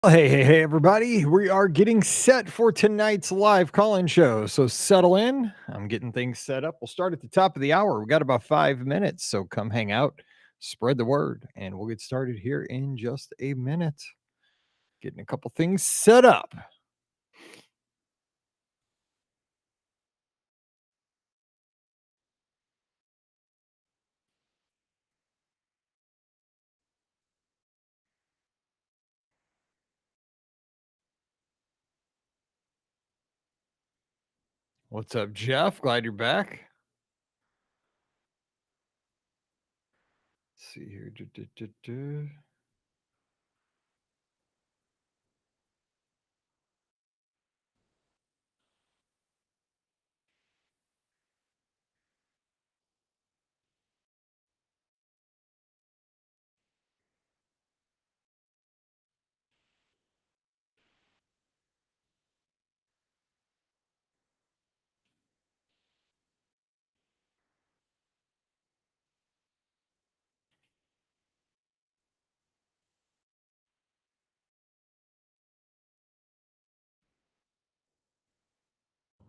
Hey, everybody. We are getting set for tonight's live call-in show. So settle in. I'm getting things set up. We'll start at the top of the hour. We got about 5 minutes. So come hang out, spread the word, and we'll get started here in just a minute. Getting a couple things set up. What's up, Jeff? Glad you're back. Let's see here.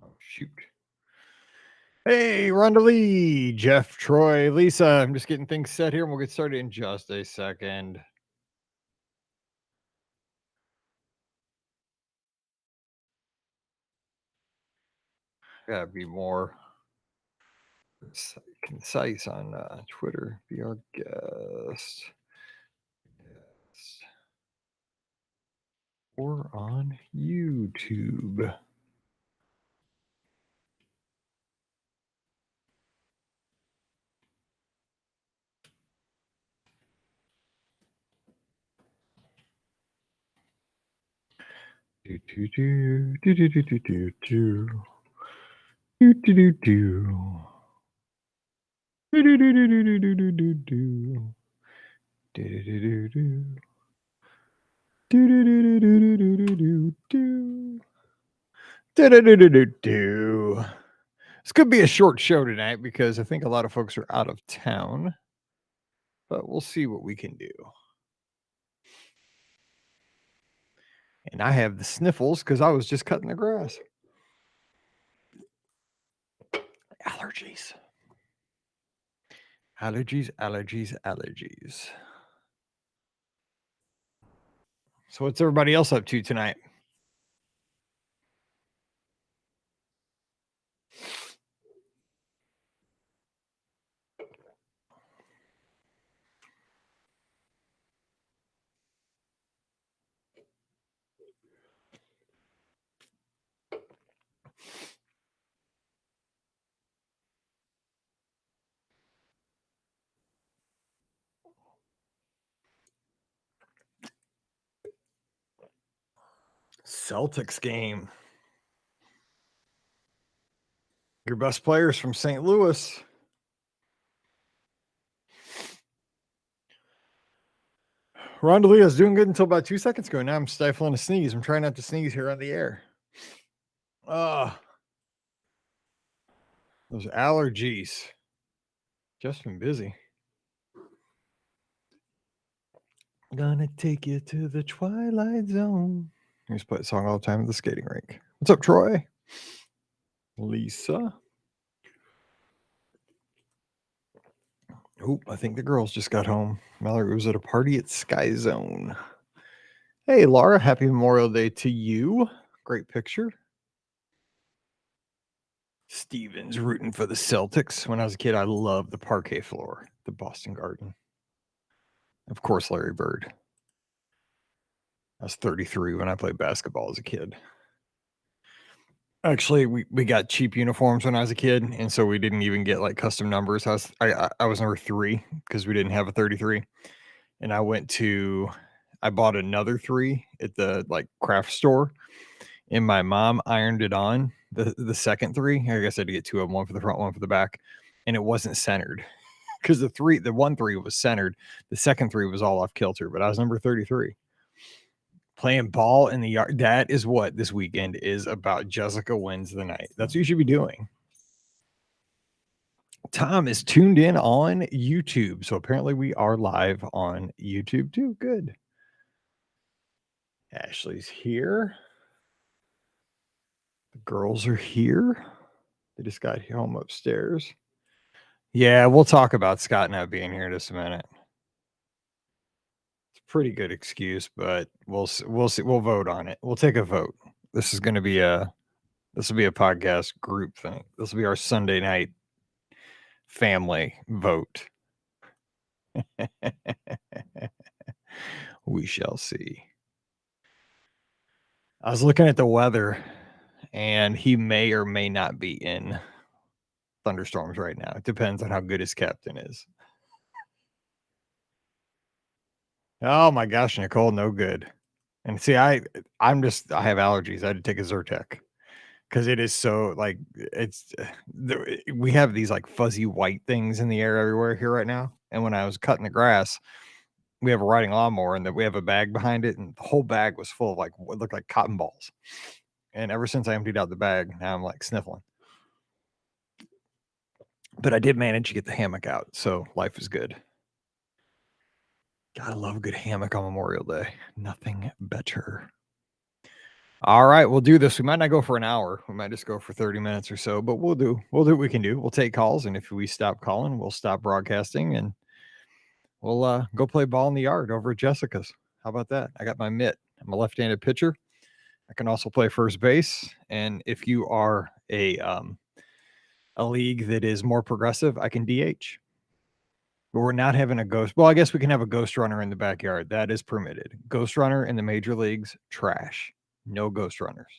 Oh, shoot. Hey, Rhonda Lee, Jeff, Troy, Lisa. I'm just getting things set here, and we'll get started in just a second. Gotta be more concise on Twitter. Be our guest. Or on YouTube. Do do do do do do do do do do do do do. Do do do do do do do do do. Do do do do do. Do do do do do do do do do. Do do do do do do. This could be a short show tonight because I think a lot of folks are out of town, but we'll see what we can do. And I have the sniffles because I was just cutting the grass. Allergies. Allergies. So what's everybody else up to tonight? Celtics game. Your best players from St. Louis. Rondelia's doing good until about 2 seconds ago. Now I'm stifling a sneeze. I'm trying not to sneeze here on the air. Those allergies. Just been busy. Gonna take you to the Twilight Zone. I used to play a song all the time at the skating rink. What's up, Troy? Lisa. Oh, I think the girls just got home. Mallory was at a party at Sky Zone. Hey, Laura, happy Memorial Day to you. Great picture. Steven's rooting for the Celtics. When I was a kid, I loved the parquet floor, the Boston Garden. Of course, Larry Bird. I was 33 when I played basketball as a kid. Actually, we got cheap uniforms when I was a kid, and so we didn't even get like custom numbers. I was number 3 because we didn't have a 33, and I bought another 3 at the like craft store, and my mom ironed it on the second 3. I guess I had to get 2 of them, one for the front, one for the back, and it wasn't centered because the 1 3 was centered, the second 3 was all off kilter, but I was number 33. Playing ball in the yard. That is what this weekend is about. Jessica wins the night. That's what you should be doing. Tom is tuned in on YouTube. So apparently we are live on YouTube too. Good. Ashley's here. The girls are here. They just got home upstairs. Yeah, we'll talk about Scott not being here in just a minute. It's a pretty good excuse, but we'll see. We'll vote on it. We'll take a vote. This will be a podcast group thing. This will be our Sunday night family vote. We shall see. I was looking at the weather, and he may or may not be in thunderstorms right now. It depends on how good his captain is. Oh my gosh, Nicole, no good. And see, I have allergies. I had to take a Zyrtec because it is so like we have these like fuzzy white things in the air everywhere here right now. And when I was cutting the grass, we have a riding lawnmower and that we have a bag behind it, and the whole bag was full of like what looked like cotton balls. And ever since I emptied out the bag, now I'm like sniffling. But I did manage to get the hammock out, so life is good. Gotta love a good hammock on Memorial Day. Nothing better. All right, we'll do this. We might not go for an hour. We might just go for 30 minutes or so, but we'll do what we can do. We'll take calls, and if we stop calling, we'll stop broadcasting, and we'll go play ball in the yard over at Jessica's. How about that? I got my mitt. I'm a left-handed pitcher. I can also play first base, and if you are a league that is more progressive, I can DH. But we're not having a ghost. Well, I guess we can have a ghost runner in the backyard. That is permitted. Ghost runner in the major leagues, trash. No ghost runners.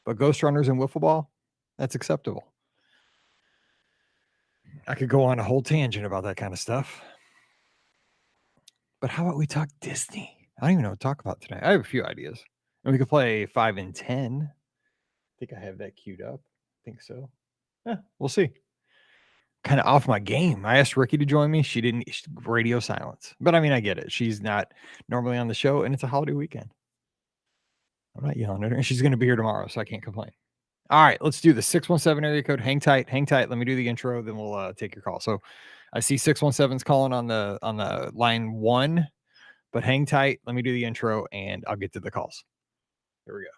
But ghost runners in wiffle ball, that's acceptable. I could go on a whole tangent about that kind of stuff. But how about we talk Disney? I don't even know what to talk about today. I have a few ideas. And we could play 5 and 10. I think I have that queued up. I think so. Yeah, we'll see. Kind of off my game. I asked Ricky to join me. She didn't. Radio silence. But I mean, I get it. She's not normally on the show, and it's a holiday weekend. I'm not yelling at her. And she's going to be here tomorrow, so I can't complain. All right, let's do the 617 area code. Hang tight. Let me do the intro, then we'll take your call. So I see 617's calling on the line 1, but hang tight. Let me do the intro, and I'll get to the calls. Here we go.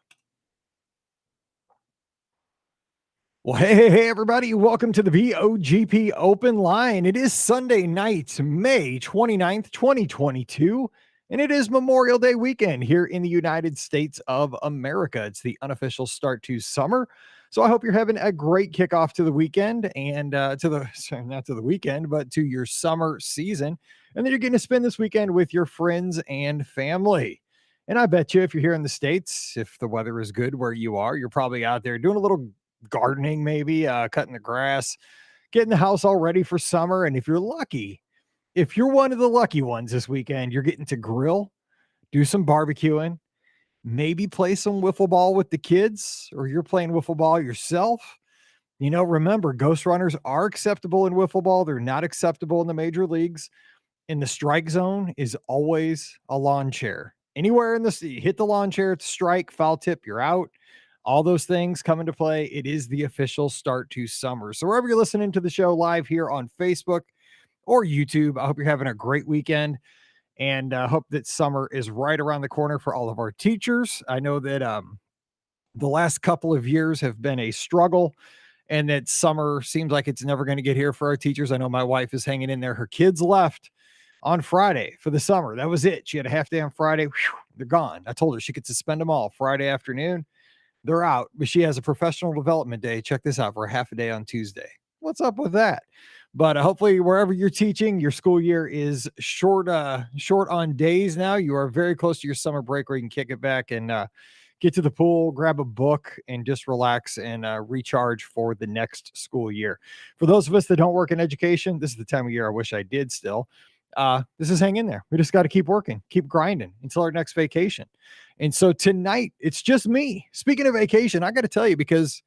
Well, hey, everybody. Welcome to the BOGP Open Line. It is Sunday night, May 29th, 2022, and it is Memorial Day weekend here in the United States of America. It's the unofficial start to summer. So I hope you're having a great kickoff to the weekend and not to the weekend, but to your summer season. And then you're getting to spend this weekend with your friends and family. And I bet you if you're here in the States, if the weather is good where you are, you're probably out there doing a little gardening, maybe cutting the grass, getting the house all ready for summer. And if you're lucky, if you're one of the lucky ones this weekend, you're getting to grill, do some barbecuing, maybe play some wiffle ball with the kids, or you're playing wiffle ball yourself. You know, remember, ghost runners are acceptable in wiffle ball. They're not acceptable in the major leagues. And the strike zone is always a lawn chair. Anywhere in the city, hit the lawn chair, it's strike, foul tip, you're out. All those things come into play. It is the official start to summer. So wherever you're listening to the show live here on Facebook or YouTube, I hope you're having a great weekend, and hope that summer is right around the corner for all of our teachers. I know that the last couple of years have been a struggle, and that summer seems like it's never going to get here for our teachers. I know my wife is hanging in there. Her kids left on Friday for the summer. That was it. She had a half day on Friday. Whew, they're gone. I told her she could suspend them all Friday afternoon. They're out, but she has a professional development day. Check this out, for a half a day on Tuesday. What's up with that? But hopefully wherever you're teaching, your school year is short on days now. You are very close to your summer break where you can kick it back and get to the pool, grab a book, and just relax and recharge for the next school year. For those of us that don't work in education, this is the time of year I wish I did still. This is hang in there. We just got to keep working, keep grinding until our next vacation. And so tonight, it's just me. Speaking of vacation, I got to tell you, because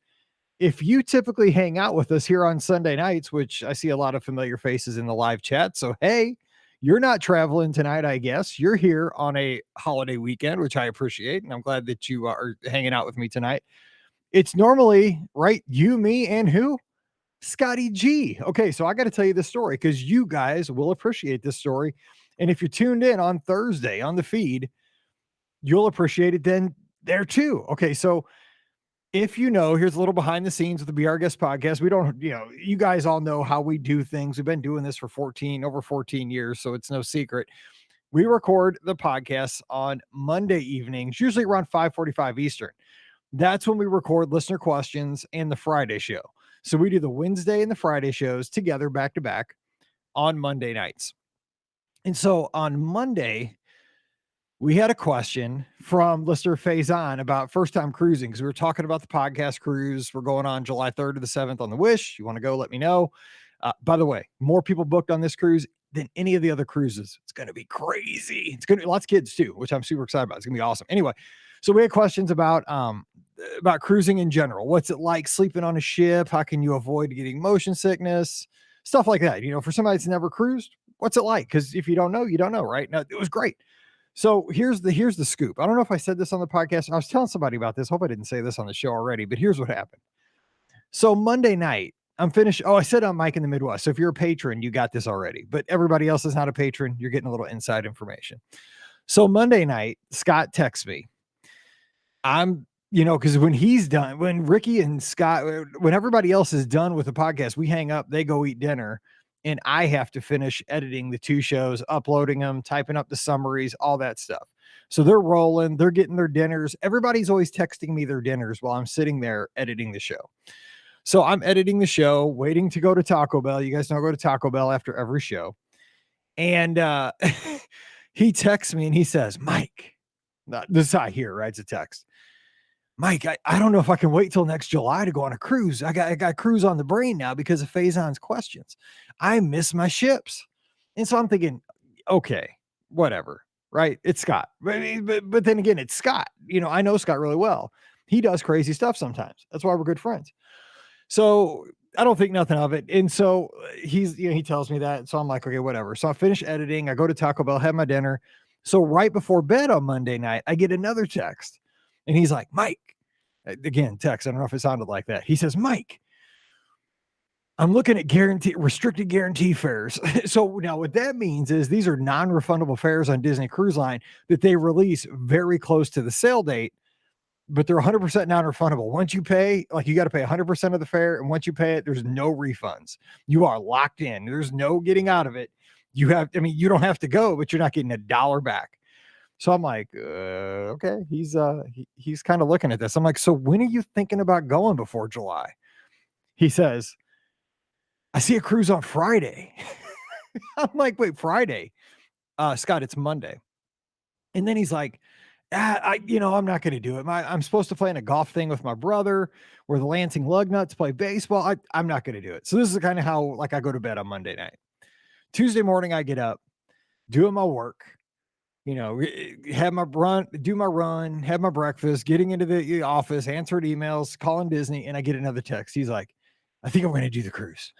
if you typically hang out with us here on Sunday nights, which I see a lot of familiar faces in the live chat. So, hey, you're not traveling tonight, I guess. You're here on a holiday weekend, which I appreciate. And I'm glad that you are hanging out with me tonight. It's normally, right, you, me, and who? Scotty G. Okay, so I got to tell you this story because you guys will appreciate this story. And if you're tuned in on Thursday on the feed, you'll appreciate it then there too. Okay, so if you know, here's a little behind the scenes of the Be Our Guest podcast. We don't, you guys all know how we do things. We've been doing this for over 14 years, so it's no secret. We record the podcast on Monday evenings, usually around 5:45 Eastern. That's when we record listener questions and the Friday show. So we do the Wednesday and the Friday shows together back to back on Monday nights. And so on Monday, we had a question from listener Faison about first time cruising because we were talking about the podcast cruise. We're going on July 3rd to the 7th on the Wish. You want to go, let me know. By the way, more people booked on this cruise than any of the other cruises. It's going to be crazy. It's going to be lots of kids too, which I'm super excited about. It's going to be awesome. Anyway, so we had questions about cruising in general. What's it like sleeping on a ship? How can you avoid getting motion sickness? Stuff like that. For somebody that's never cruised, what's it like? Because if you don't know, you don't know, right? Now, it was great. So here's the scoop. I don't know if I said this on the podcast. I was telling somebody about this. Hope I didn't say this on the show already, but here's what happened. So Monday night, I'm finished. Oh, I said on Mike in the Midwest. So if you're a patron, you got this already, but everybody else is not a patron. You're getting a little inside information. So Monday night, Scott texts me. Because when Ricky and Scott, when everybody else is done with the podcast, we hang up, they go eat dinner. And I have to finish editing the 2 shows, uploading them, typing up the summaries, all that stuff. So they're rolling, they're getting their dinners. Everybody's always texting me their dinners while I'm sitting there editing the show. So I'm editing the show, waiting to go to Taco Bell. You guys know I go to Taco Bell after every show. And he texts me and he says, Mike, this is how I hear, right? It's a text. Mike, I don't know if I can wait till next July to go on a cruise. I got cruise on the brain now because of Faison's questions. I miss my ships. And so I'm thinking, okay, whatever, right? It's Scott. But then again, it's Scott. I know Scott really well. He does crazy stuff sometimes. That's why we're good friends. So I don't think nothing of it. And so he tells me that. So I'm like, okay, whatever. So I finish editing. I go to Taco Bell, have my dinner. So right before bed on Monday night, I get another text. And he's like, Mike, again, text. I don't know if it sounded like that. He says, Mike, I'm looking at restricted guarantee fares. So now what that means is these are non-refundable fares on Disney Cruise Line that they release very close to the sale date, but they're 100% non-refundable. Once you pay, you got to pay 100% of the fare. And once you pay it, there's no refunds. You are locked in. There's no getting out of it. You don't have to go, but you're not getting $1 back. So I'm like, okay, he's kind of looking at this. I'm like, so when are you thinking about going before July? He says, I see a cruise on Friday. I'm like, wait, Friday? Scott, it's Monday. And then he's like, I'm not going to do it. I'm supposed to play in a golf thing with my brother where the Lansing Lugnuts play baseball. I'm not going to do it. So this is kind of how I go to bed on Monday night. Tuesday morning, I get up, doing my work. Have my run, do my run, have my breakfast, getting into the office, answered emails, calling Disney, and I get another text. He's like, I think I'm going to do the cruise.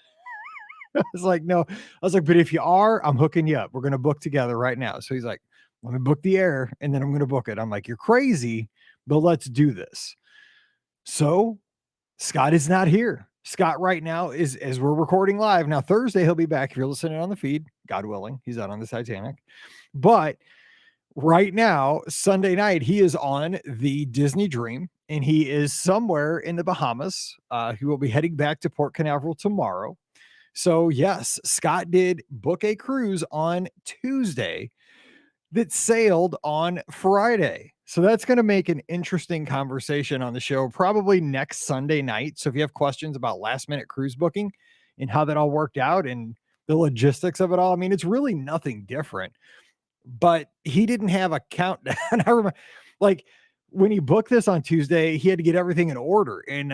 I was like, no. I was like, but if you are, I'm hooking you up. We're going to book together right now. So he's like, let me book the air and then I'm going to book it. I'm like, you're crazy, but let's do this. So Scott is not here. Scott right now is, as we're recording live now, Thursday, he'll be back. If you're listening on the feed, God willing, he's out on the Titanic, but right now, Sunday night, he is on the Disney Dream and he is somewhere in the Bahamas. He will be heading back to Port Canaveral tomorrow. So yes, Scott did book a cruise on Tuesday that sailed on Friday. So that's going to make an interesting conversation on the show, probably next Sunday night. So if you have questions about last minute cruise booking and how that all worked out and the logistics of it all, it's really nothing different. But he didn't have a countdown. I remember, when he booked this on Tuesday, he had to get everything in order, and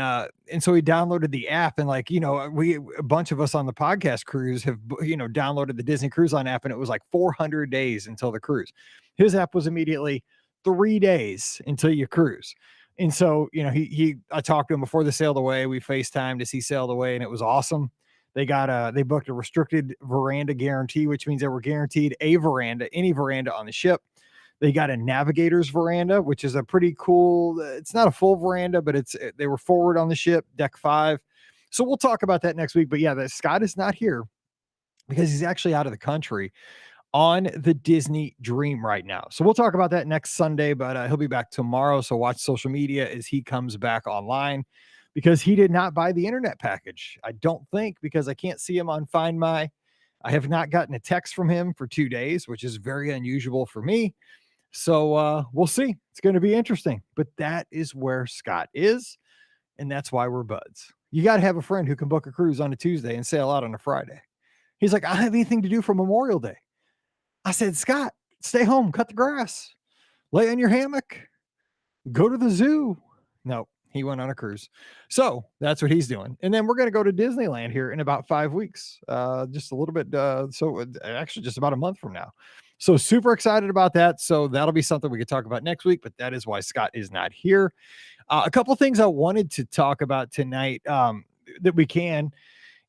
so he downloaded the app. And a bunch of us on the podcast cruise have downloaded the Disney Cruise Line app, and it was like 400 days until the cruise. His app was immediately 3 days until you cruise. And so I talked to him before they sailed away. We FaceTimed as he sailed away, and it was awesome. They booked a restricted veranda guarantee, which means they were guaranteed any veranda on the ship. They got a navigator's veranda, which is a pretty cool, it's not a full veranda, but they were forward on the ship, deck 5. So we'll talk about that next week. But yeah, Scott is not here because he's actually out of the country on the Disney Dream right now. So we'll talk about that next Sunday, but he'll be back tomorrow. So watch social media as he comes back online because he did not buy the internet package. I don't think, because I can't see him on Find My. I have not gotten a text from him for 2 days, which is very unusual for me. So we'll see. It's going to be interesting. But that is where Scott is, and that's why we're buds. You got to have a friend who can book a cruise on a Tuesday and sail out on a Friday. He's like, I don't have anything to do for Memorial Day. I said, Scott, stay home, cut the grass, lay in your hammock, go to the zoo. No, he went on a cruise. So that's what he's doing. And then we're going to go to Disneyland here in about 5 weeks, just a little bit. Actually just about a month from now. So super excited about that. So that'll be something we could talk about next week, but that is why Scott is not here. A couple things I wanted to talk about tonight that we can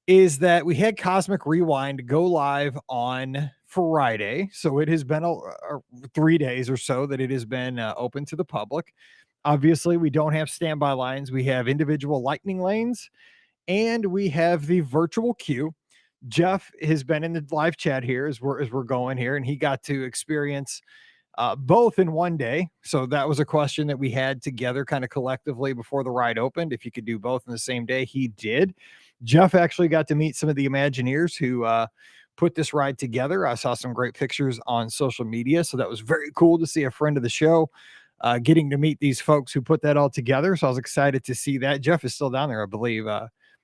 is that we had Cosmic Rewind go live on Friday. So it has been 3 days or so that it has been open to the public. Obviously, we don't have standby lines. We have individual lightning lanes, and we have the virtual queue. Jeff has been in the live chat here as we're going here, and he got to experience both in one day. So that was a question that we had together kind of collectively before the ride opened. If you could do both in the same day, he did. Jeff actually got to meet some of the Imagineers who put this ride together. I saw some great pictures on social media. So that was very cool to see a friend of the show getting to meet these folks who put that all together. So I was excited to see that. Jeff is still down there, I believe.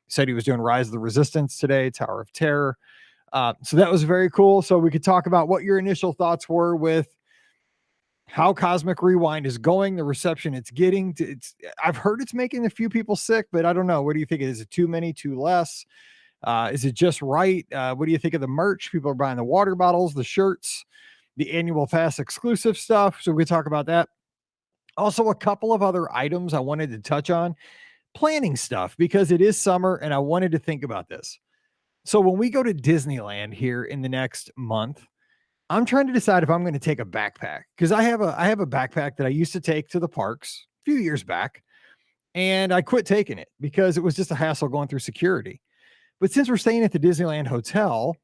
Said he was doing Rise of the Resistance today, Tower of Terror. So that was very cool. So we could talk about what your initial thoughts were with how Cosmic Rewind is going, the reception it's getting. I've heard it's making a few people sick, but I don't know. What do you think? Is it too many, too less? Is it just right? What do you think of the merch? People are buying the water bottles, the shirts, the annual pass exclusive stuff. So we talk about that. Also, a couple of other items I wanted to touch on. Planning stuff, because it is summer and I wanted to think about this. So when we go to Disneyland here in the next month, I'm trying to decide if I'm going to take a backpack, because I have a backpack that I used to take to the parks a few years back, and I quit taking it because it was just a hassle going through security. But since we're staying at the Disneyland Hotel,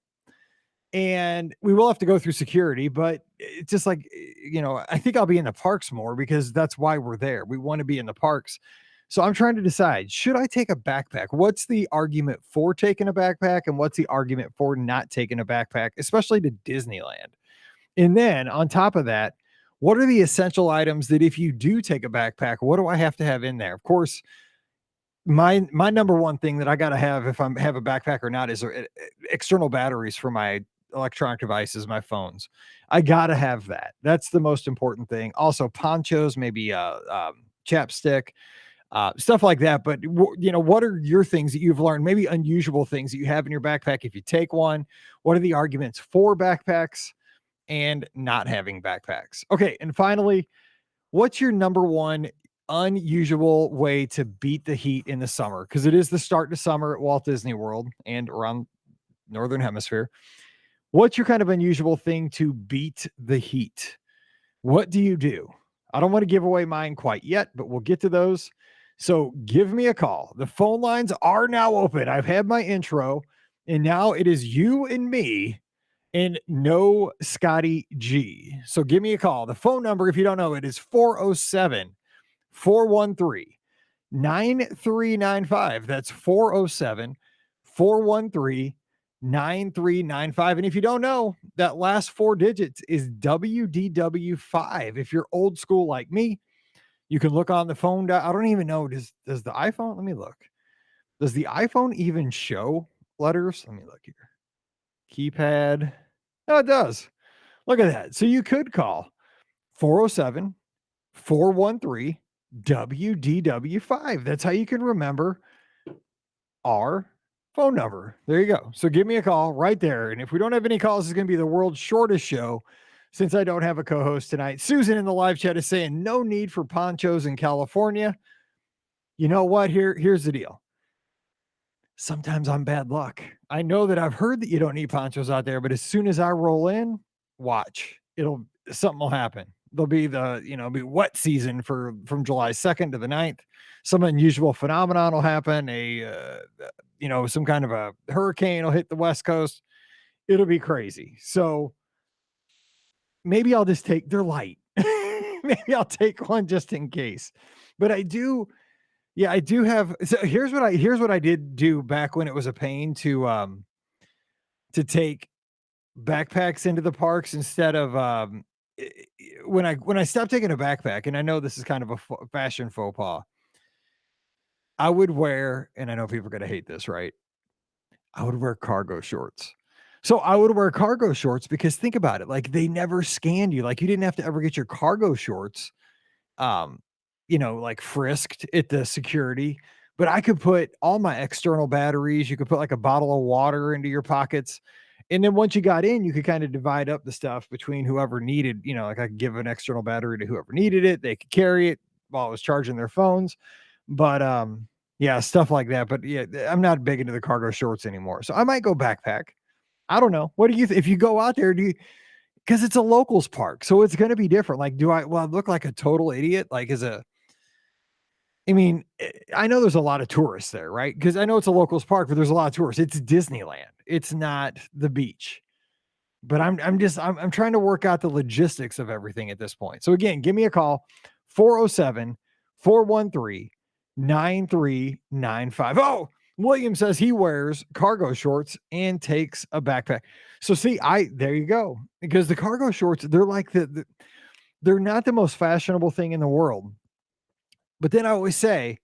and we will have to go through security, but it's just like, I think I'll be in the parks more because that's why we're there. We want to be in the parks. So I'm trying to decide, should I take a backpack? What's the argument for taking a backpack, and what's the argument for not taking a backpack, especially to Disneyland? And then on top of that, what are the essential items that if you do take a backpack, what do I have to have in there? Of course, my number one thing that I got to have if I have a backpack or not is external batteries for my electronic devices, my phones. I got to have that. That's the most important thing. Also ponchos, maybe chapstick, stuff like that. But what are your things that you've learned, maybe unusual things that you have in your backpack if you take one? What are the arguments for backpacks and not having backpacks? Okay, and finally, what's your number one unusual way to beat the heat in the summer? Because it is the start to summer at Walt Disney World and around Northern Hemisphere. What's your kind of unusual thing to beat the heat? What do you do? I don't want to give away mine quite yet, but we'll get to those. So give me a call. The phone lines are now open. I've had my intro, and now it is you and me and no Scotty G. So give me a call. The phone number, if you don't know it, is 407-413-9395. That's 407-413-9395. And if you don't know, that last 4 digits is WDW5. If you're old school like me, you can look on the phone. I don't even know. Does the iPhone? Let me look. Does the iPhone even show letters? Let me look here. Keypad. No, it does. Look at that. So you could call 407-413-WDW5. That's how you can remember our phone number. There you go. So give me a call right there. And if we don't have any calls, it's going to be the world's shortest show since I don't have a co-host tonight. Susan in the live chat is saying no need for ponchos in California. You know what? Here's the deal. Sometimes I'm bad luck. I know that I've heard that you don't need ponchos out there, but as soon as I roll in, watch, something will happen. There'll be be wet season from July 2nd to the 9th. Some unusual phenomenon will happen. Some kind of a hurricane will hit the West Coast. It'll be crazy. So maybe I'll just take, they're light. Maybe I'll take one just in case. But I do have, so here's what I did do back when it was a pain to take backpacks into the parks instead of when I stopped taking a backpack, and I know this is kind of a fashion faux pas. I would wear, and I know people are going to hate this, right? I would wear cargo shorts. So I would wear cargo shorts because think about it, like they never scanned you. Like you didn't have to ever get your cargo shorts um, like frisked at the security, but I could put all my external batteries. You could put like a bottle of water into your pockets. And then once you got in, you could kind of divide up the stuff between whoever needed, like I could give an external battery to whoever needed it. They could carry it while I was charging their phones. But yeah, stuff like that. But yeah, I'm not big into the cargo shorts anymore. So I might go backpack. I don't know. What do you if you go out there, because it's a locals park, so it's going to be different. Like, I look like a total idiot? Like, I know there's a lot of tourists there, right? Because I know it's a locals park, but there's a lot of tourists. It's Disneyland. It's not the beach. But I'm trying to work out the logistics of everything at this point. So again, give me a call, 407-413-9395. Oh, William says he wears cargo shorts and takes a backpack. So see, there you go. Because the cargo shorts, they're like they're not the most fashionable thing in the world. But then I always say,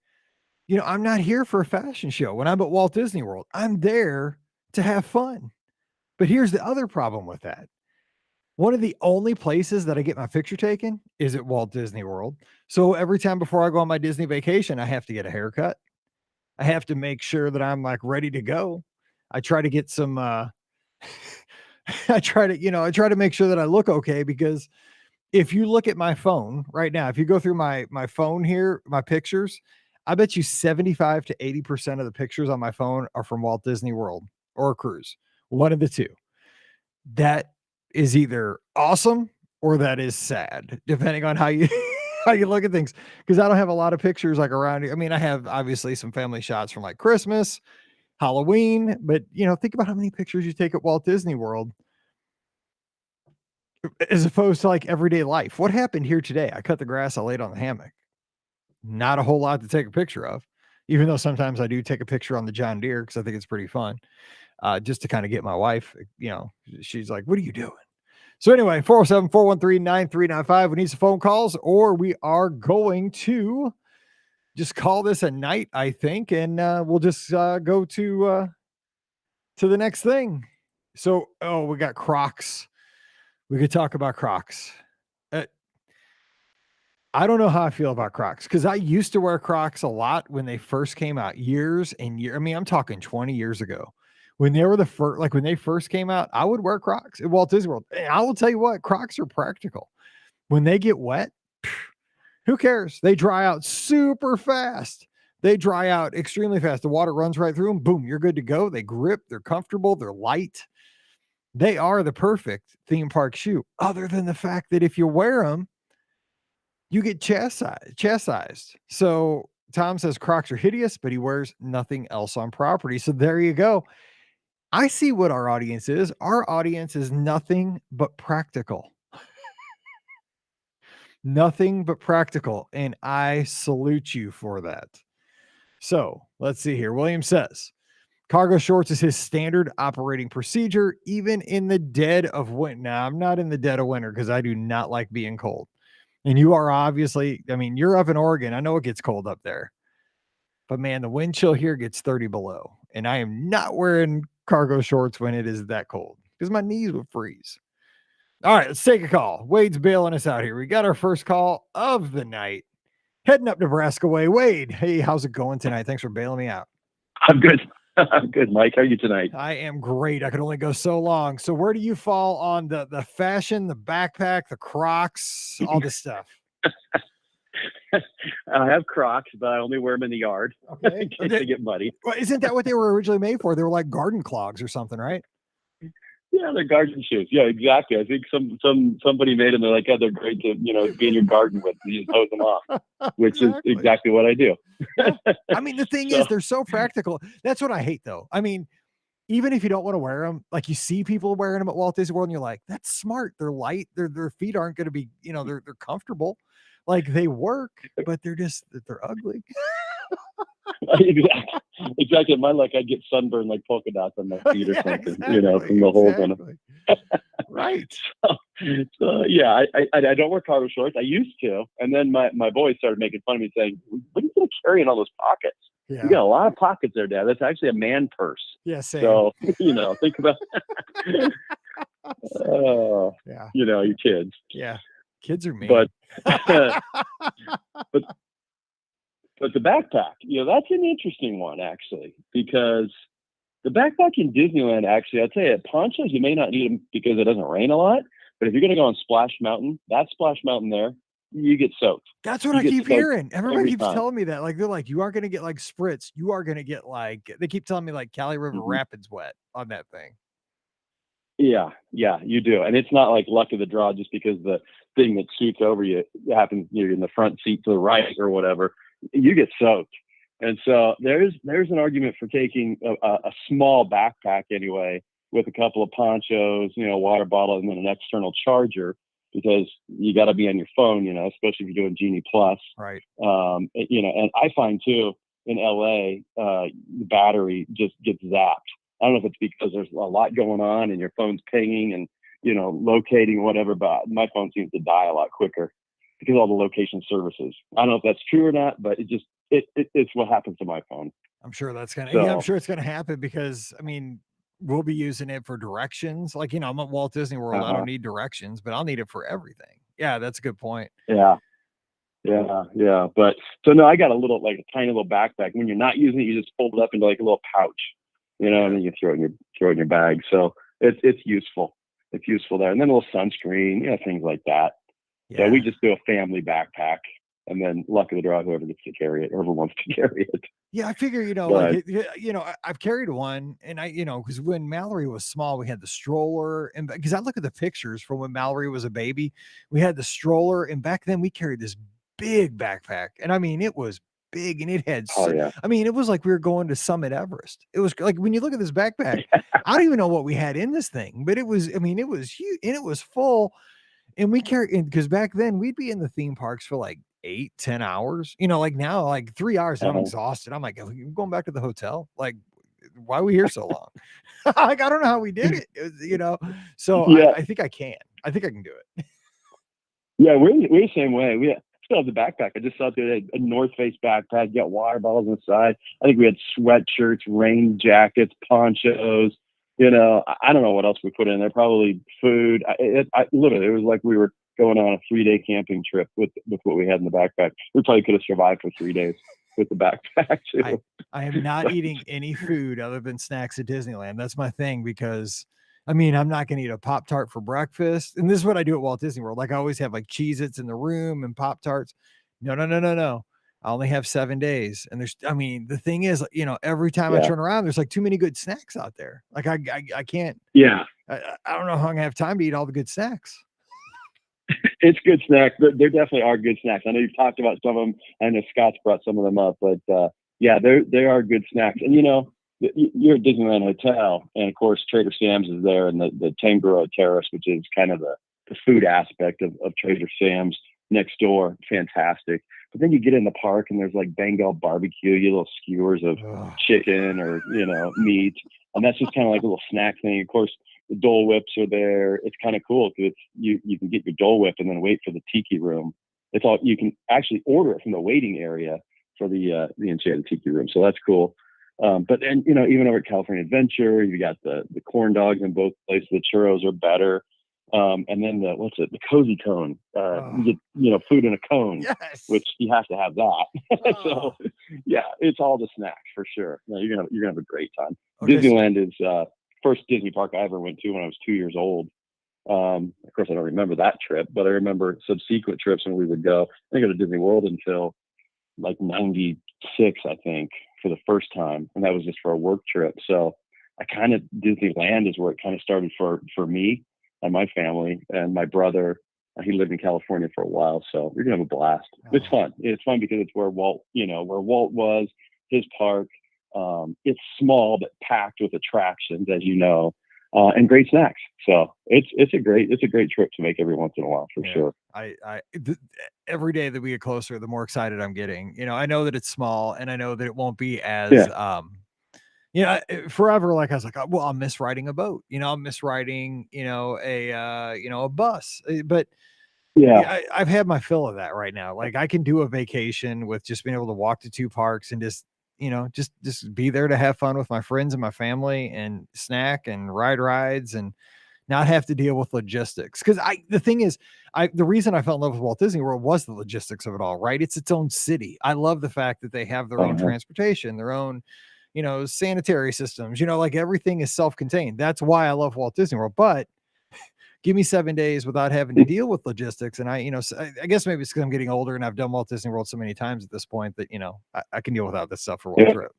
I'm not here for a fashion show. When I'm at Walt Disney World, I'm there to have fun. But here's the other problem with that. One of the only places that I get my picture taken is at Walt Disney World. So every time before I go on my Disney vacation, I have to get a haircut. I have to make sure that I'm like ready to go. I try to get some I try to make sure that I look okay, because if you look at my phone right now, if you go through my phone here, my pictures, I bet you 75 to 80% of the pictures on my phone are from Walt Disney World or a cruise. One of the two. That is either awesome or that is sad, depending on how you how you look at things. Because I don't have a lot of pictures like around here. I mean, I have obviously some family shots from like Christmas, Halloween, but think about how many pictures you take at Walt Disney World as opposed to like everyday life. What happened here today? I cut the grass, I laid on the hammock. Not a whole lot to take a picture of, even though sometimes I do take a picture on the John Deere because I think it's pretty fun. Just to kind of get my wife, she's like, what are you doing? So anyway, 407-413-9395. We need some phone calls, or we are going to just call this a night, I think, and we'll just go to the next thing. So, we got Crocs. We could talk about Crocs. I don't know how I feel about Crocs, because I used to wear Crocs a lot when they first came out, years and years. I mean, I'm talking 20 years ago. When they were the first, like when they first came out, I would wear Crocs at Walt Disney World. And I will tell you what, Crocs are practical. When they get wet, who cares? They dry out super fast. They dry out extremely fast. The water runs right through them. Boom, you're good to go. They grip. They're comfortable. They're light. They are the perfect theme park shoe, other than the fact that if you wear them, you get chastised. So Tom says Crocs are hideous, but he wears nothing else on property. So there you go. I see what our audience is. Our audience is nothing but practical. Nothing but practical. And I salute you for that. So let's see here. William says, cargo shorts is his standard operating procedure, even in the dead of winter. Now, I'm not in the dead of winter because I do not like being cold. And you are obviously, you're up in Oregon. I know it gets cold up there. But man, the wind chill here gets 30 below. And I am not wearing cargo shorts when it is that cold because my knees would freeze. All right, let's take a call. Wade's bailing us out here. We got our first call of the night. Heading up Nebraska way. Wade, hey, how's it going tonight? Thanks for bailing me out. I'm good. I'm good, Mike. How are you tonight? I am great. I could only go so long. So where do you fall on the fashion, the backpack, the Crocs, all this stuff? I have Crocs, but I only wear them in the yard in case they get muddy. Well, isn't that what they were originally made for? They were like garden clogs or something, right? Yeah, they're garden shoes. Yeah, exactly. I think somebody made them. They're like, they're great to be in your garden with. You just hose them off, which is exactly what I do. Yeah. The thing is, they're so practical. That's what I hate, though. even if you don't want to wear them, like you see people wearing them at Walt Disney World, and you're like, "That's smart. They're light. Their feet aren't going to be, they're comfortable. Like they work, but they're ugly." Exactly. Exactly. In my luck, I'd get sunburned like polka dots on my feet or Yeah, something, exactly, from the holes in them. exactly. Right. So yeah, I don't wear cargo shorts. I used to, and then my boys started making fun of me, saying, "What are you going to carry in all those pockets? You Yeah. got a lot of pockets there, Dad. That's actually a man purse." Yeah. Same. So think about, Yeah. your kids. Yeah. Kids are But mean. but but the backpack, that's an interesting one actually, because the backpack in Disneyland, actually, I'd say at ponchos, you may not need them because it doesn't rain a lot. But if you're going to go on Splash Mountain, that Splash Mountain there, you get soaked. That's what You I get keep soaked hearing. Everybody every keeps time. telling me that. Like they're like, you aren't gonna get like spritz. You are gonna get like they keep telling me like Cali River Hmm. Rapids wet on that thing. Yeah, yeah, you do. And it's not like luck of the draw just because the thing that scoots over you happens you're in the front seat to the right or whatever. You get soaked. And so there's an argument for taking a small backpack anyway, with a couple of ponchos, water bottle, and then an external charger, because you got to be on your phone, especially if you're doing Genie Plus. Right. And I find too in LA, the battery just gets zapped. I don't know if it's because there's a lot going on and your phone's pinging and locating whatever, but my phone seems to die a lot quicker because of all the location services. I don't know if that's true or not, but it's what happens to my phone. I'm sure that's gonna yeah, I'm So sure it's gonna happen because I mean we'll be using it for directions. Like, I'm at Walt Disney World. I don't uh need directions, but I'll need it for everything. Yeah, that's a good point. yeah, yeah. But so no, I got a little like a tiny little backpack. When you're not using it, you just fold it up into like a little pouch, Yeah. and then you throw it in your bag. So it's useful. It's useful there, and then a little sunscreen, things like that. So we Yeah. just do a family backpack, and then luck of the draw, whoever gets to carry it, whoever wants to carry it. Yeah, I figure, like But I've carried one, and because when Mallory was small, we had the stroller, and because I look at the pictures from when Mallory was a baby, we had the stroller, and back then we carried this big backpack, and I mean it was big, and it had, oh yeah, I mean it was like we were going to Summit Everest. It was like when you look at this backpack, I don't even know what we had in this thing, but it was, I mean it was huge, and it was full, and we carry because back then we'd be in the theme parks for like 8-10 hours, like now, like 3 hours and I'm uh-huh. exhausted. I'm like, "We're going back to the hotel, like why are we here so long?" Like I don't know how we did it, so Yeah, I think I think I can do it. yeah, we're the same way. We still have the backpack. I just saw the a North Face backpack. Got water bottles on the side. I think we had sweatshirts, rain jackets, ponchos. I don't know what else we put in there. Probably food. Literally, it was like we were going on a 3-day camping trip with what we had in the backpack. We probably could have survived for 3 days with the backpack I too. I am not eating any food other than snacks at Disneyland. That's my thing because I mean, I'm not gonna eat a Pop Tart for breakfast. And this is what I do at Walt Disney World. Like I always have like Cheez-Its in the room and Pop Tarts. No, no, no, no, no. I only have 7 days. And I mean, the thing is, every time I Yeah, turn around, there's like too many good snacks out there. Like I can't, yeah. I don't know how I'm gonna have time to eat all the good snacks. It's good snacks. There definitely are good snacks. I know you've talked about some of them. I know Scott's brought some of them up, but yeah, they are good snacks. And you're at Disneyland Hotel, and of course Trader Sam's is there, and the Tangaroa Terrace, which is kind of the food aspect of Trader Sam's next door. Fantastic. But then you get in the park, and there's like Bengal barbecue, you little skewers of Ugh. chicken or meat, and that's just kind of like a little snack thing. Of course, the Dole Whips are there. It's kind of cool because you can get your Dole Whip and then wait for the Tiki Room. It's all you can actually order it from the waiting area for the Enchanted Tiki Room. So that's cool. But then even over at California Adventure, you got the corn dogs in both places. The churros are better. And then the cozy cone. Oh, You get food in a cone, yes. which you have to have that. Oh. So yeah, it's all the snacks for sure. No, you're gonna have a great time. Okay. Disneyland is first Disney park I ever went to when I was 2 years old. Of course, I don't remember that trip, but I remember subsequent trips when we would go. I didn't go to Disney World until like '96, I think, for the first time, and that was just for a work trip. So Disneyland is where it kind of started for me and my family and my brother. He lived in California for a while, so we're gonna have a blast. It's Oh, fun. It's fun because it's where Walt was, his park. It's small but packed with attractions, as you know, and great snacks. So it's a great trip to make every once in a while for sure. Every day that we get closer, the more excited I'm getting. I know that it's small, and I know that it won't be as Yeah. forever. Like I was like, oh, well, I'll miss riding a boat. I'll miss riding, a bus. But Yeah. yeah, I've had my fill of that right now. Like I can do a vacation with just being able to walk to 2 parks and just be there to have fun with my friends and my family and snack and ride rides and not have to deal with logistics. Because the thing is, the reason I fell in love with Walt Disney World was the logistics of it all, right? It's its own city. I love the fact that they have their own transportation, their own, sanitary systems, like everything is self-contained. That's why I love Walt Disney World. But give me 7 days without having to deal with logistics. And I guess maybe it's because I'm getting older and I've done Walt Disney World so many times at this point that, I can deal without this stuff for one trip.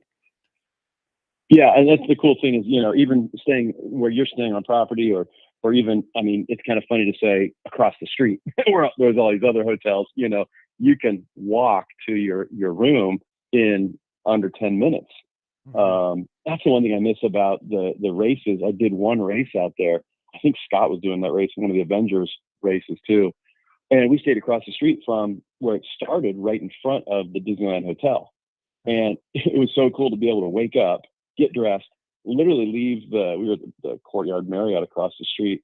Yeah, and that's the cool thing is, even staying where you're staying on property or even, I mean, it's kind of funny to say across the street where there's all these other hotels, you can walk to your room in under 10 minutes. That's the one thing I miss about the races. I did one race out there. I think Scott was doing that race, one of the Avengers races too. And we stayed across the street from where it started, right in front of the Disneyland Hotel. And it was so cool to be able to wake up, get dressed, literally leave we were at the Courtyard Marriott across the street,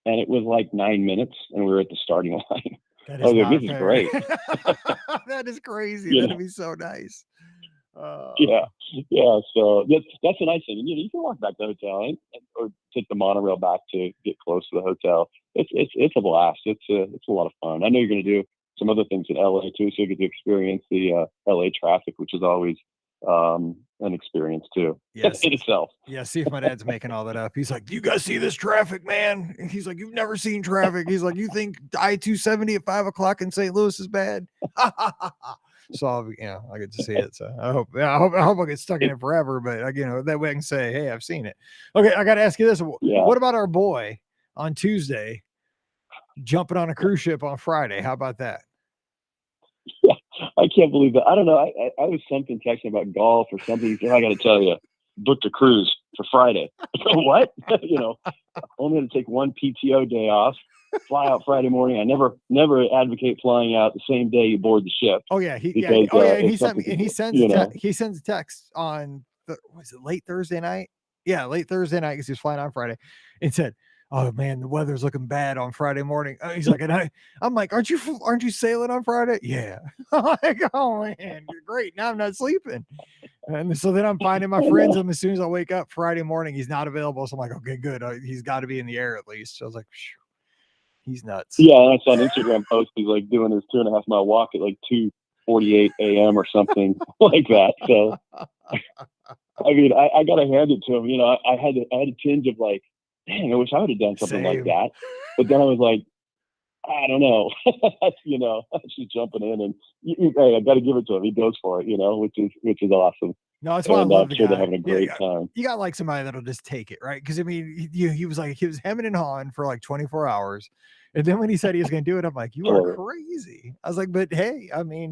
and it was like 9 minutes, and we were at the starting line. That I was like, this is great. That is crazy. That'd be so nice. Yeah. So that's a nice thing. You can walk back to the hotel or take the monorail back to get close to the hotel. It's a blast. It's a lot of fun. I know you're going to do some other things in LA too, so you get to experience the LA traffic, which is always an experience too. Yes. In itself. Yeah, see if my dad's making all that up. He's like, "Do you guys see this traffic, man?" And he's like, "You've never seen traffic." He's like, "You think I-270 at 5 o'clock in St. Louis is bad?" So I get to see it. So I hope I get stuck in it forever. But that way I can say, "Hey, I've seen it." Okay, I got to ask you this: What about our boy on Tuesday jumping on a cruise ship on Friday? How about that? Yeah, I can't believe that. I don't know. I was something texting about golf or something. He said, I got to tell you, booked a cruise for Friday. What? Only had to take one PTO day off, fly out Friday morning. I never advocate flying out the same day you board the ship. Oh yeah, And he sent me, and he sends a text on was it late Thursday night? Yeah, late Thursday night because he was flying on Friday. And said, "Oh man, the weather's looking bad on Friday morning." He's like, and I'm like, "Aren't you sailing on Friday?" Yeah. I'm like, "Oh man, great. Now I'm not sleeping." And so then I'm finding my friends, and as soon as I wake up Friday morning, he's not available. So I'm like, "Okay, good. He's got to be in the air at least." So I was like, phew. He's nuts. Yeah, and I saw an Instagram post. He's like doing his 2.5 mile walk at like 2:48 a.m. or something like that. So, I mean, I got to hand it to him. I had a tinge of like, dang, I wish I would have done something like that. But then I was like, I don't know. She's jumping in, and hey, I got to give it to him. He goes for it, which is awesome. No, that's why I love the guy. They're having a great time. You got like somebody that'll just take it, right? Because I mean, he was hemming and hawing for like 24 hours, and then when he said he was going to do it, I'm like, "You are crazy." I was like, "But hey, I mean."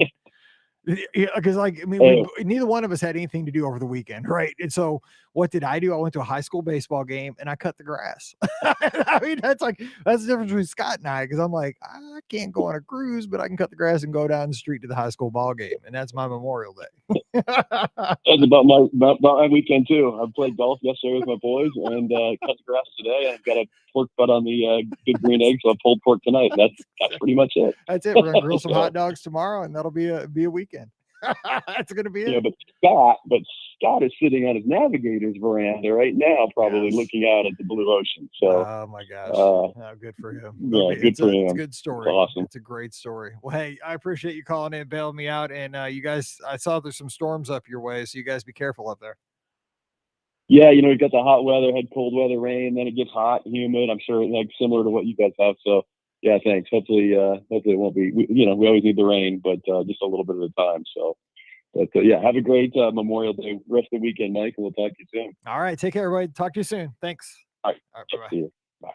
Because neither one of us had anything to do over the weekend, right? And so what did I do? I went to a high school baseball game and I cut the grass. I mean, that's the difference between Scott and I, because I'm like, I can't go on a cruise, but I can cut the grass and go down the street to the high school ball game, and that's my Memorial Day. That's about my weekend too. I played golf yesterday with my boys and cut the grass today. I've got a pork butt on the good green eggs, so I pulled pork tonight. That's pretty much it. That's it. We're gonna grill some hot dogs tomorrow, and that'll be a weekend. That's gonna be it. Yeah, but Scott is sitting on his navigator's veranda right now, probably looking out at the blue ocean. So, oh my gosh, good for him. Yeah, good for him. It's a good story. It's awesome. It's a great story. Well, hey, I appreciate you calling in, bailing me out, and you guys. I saw there's some storms up your way, so you guys be careful up there. Yeah, we've got the hot weather, had cold weather, rain, then it gets hot and humid. I'm sure like similar to what you guys have. So yeah, thanks. Hopefully it won't be. We always need the rain, but just a little bit at a time. So, but yeah, have a great Memorial Day rest of the weekend, Mike, and we'll talk to you soon. All right, take care, everybody. Talk to you soon. Thanks. All right, bye. See you. Bye.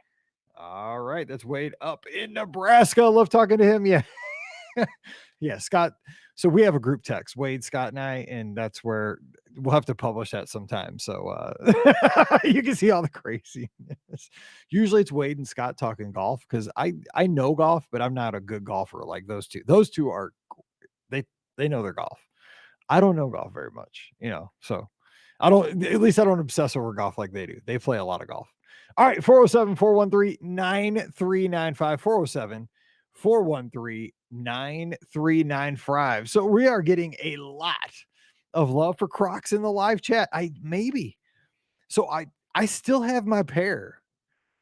All right, that's Wade up in Nebraska. Love talking to him. Yeah. Yeah, Scott So we have a group text, Wade, Scott, and I, and that's where we'll have to publish that sometime. So you can see all the craziness. Usually it's Wade and Scott talking golf because I know golf, but I'm not a good golfer like those two. Those two are they know their golf. I don't know golf very much, so at least I don't obsess over golf like they do. They play a lot of golf. All right, 407-413-9395, 413-9395. So we are getting a lot of love for Crocs in the live chat. So I still have my pair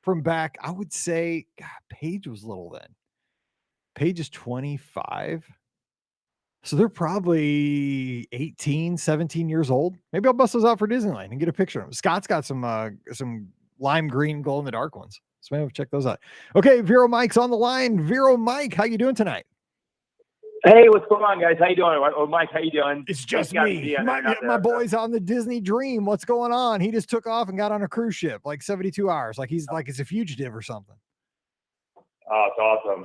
from back, I would say, God, Paige was little then. Paige is 25. So they're probably 18, 17 years old. Maybe I'll bust those out for Disneyland and get a picture of them. Scott's got some lime green, glow in the dark ones. So maybe check those out. Okay, Vero Mike's on the line. Vero Mike, how you doing tonight? Hey, what's going on, guys? How you doing? Or Mike, how you doing? It's just me. My boy's on the Disney Dream. What's going on? He just took off and got on a cruise ship, like 72 hours. Like he's a fugitive or something. Oh, it's awesome.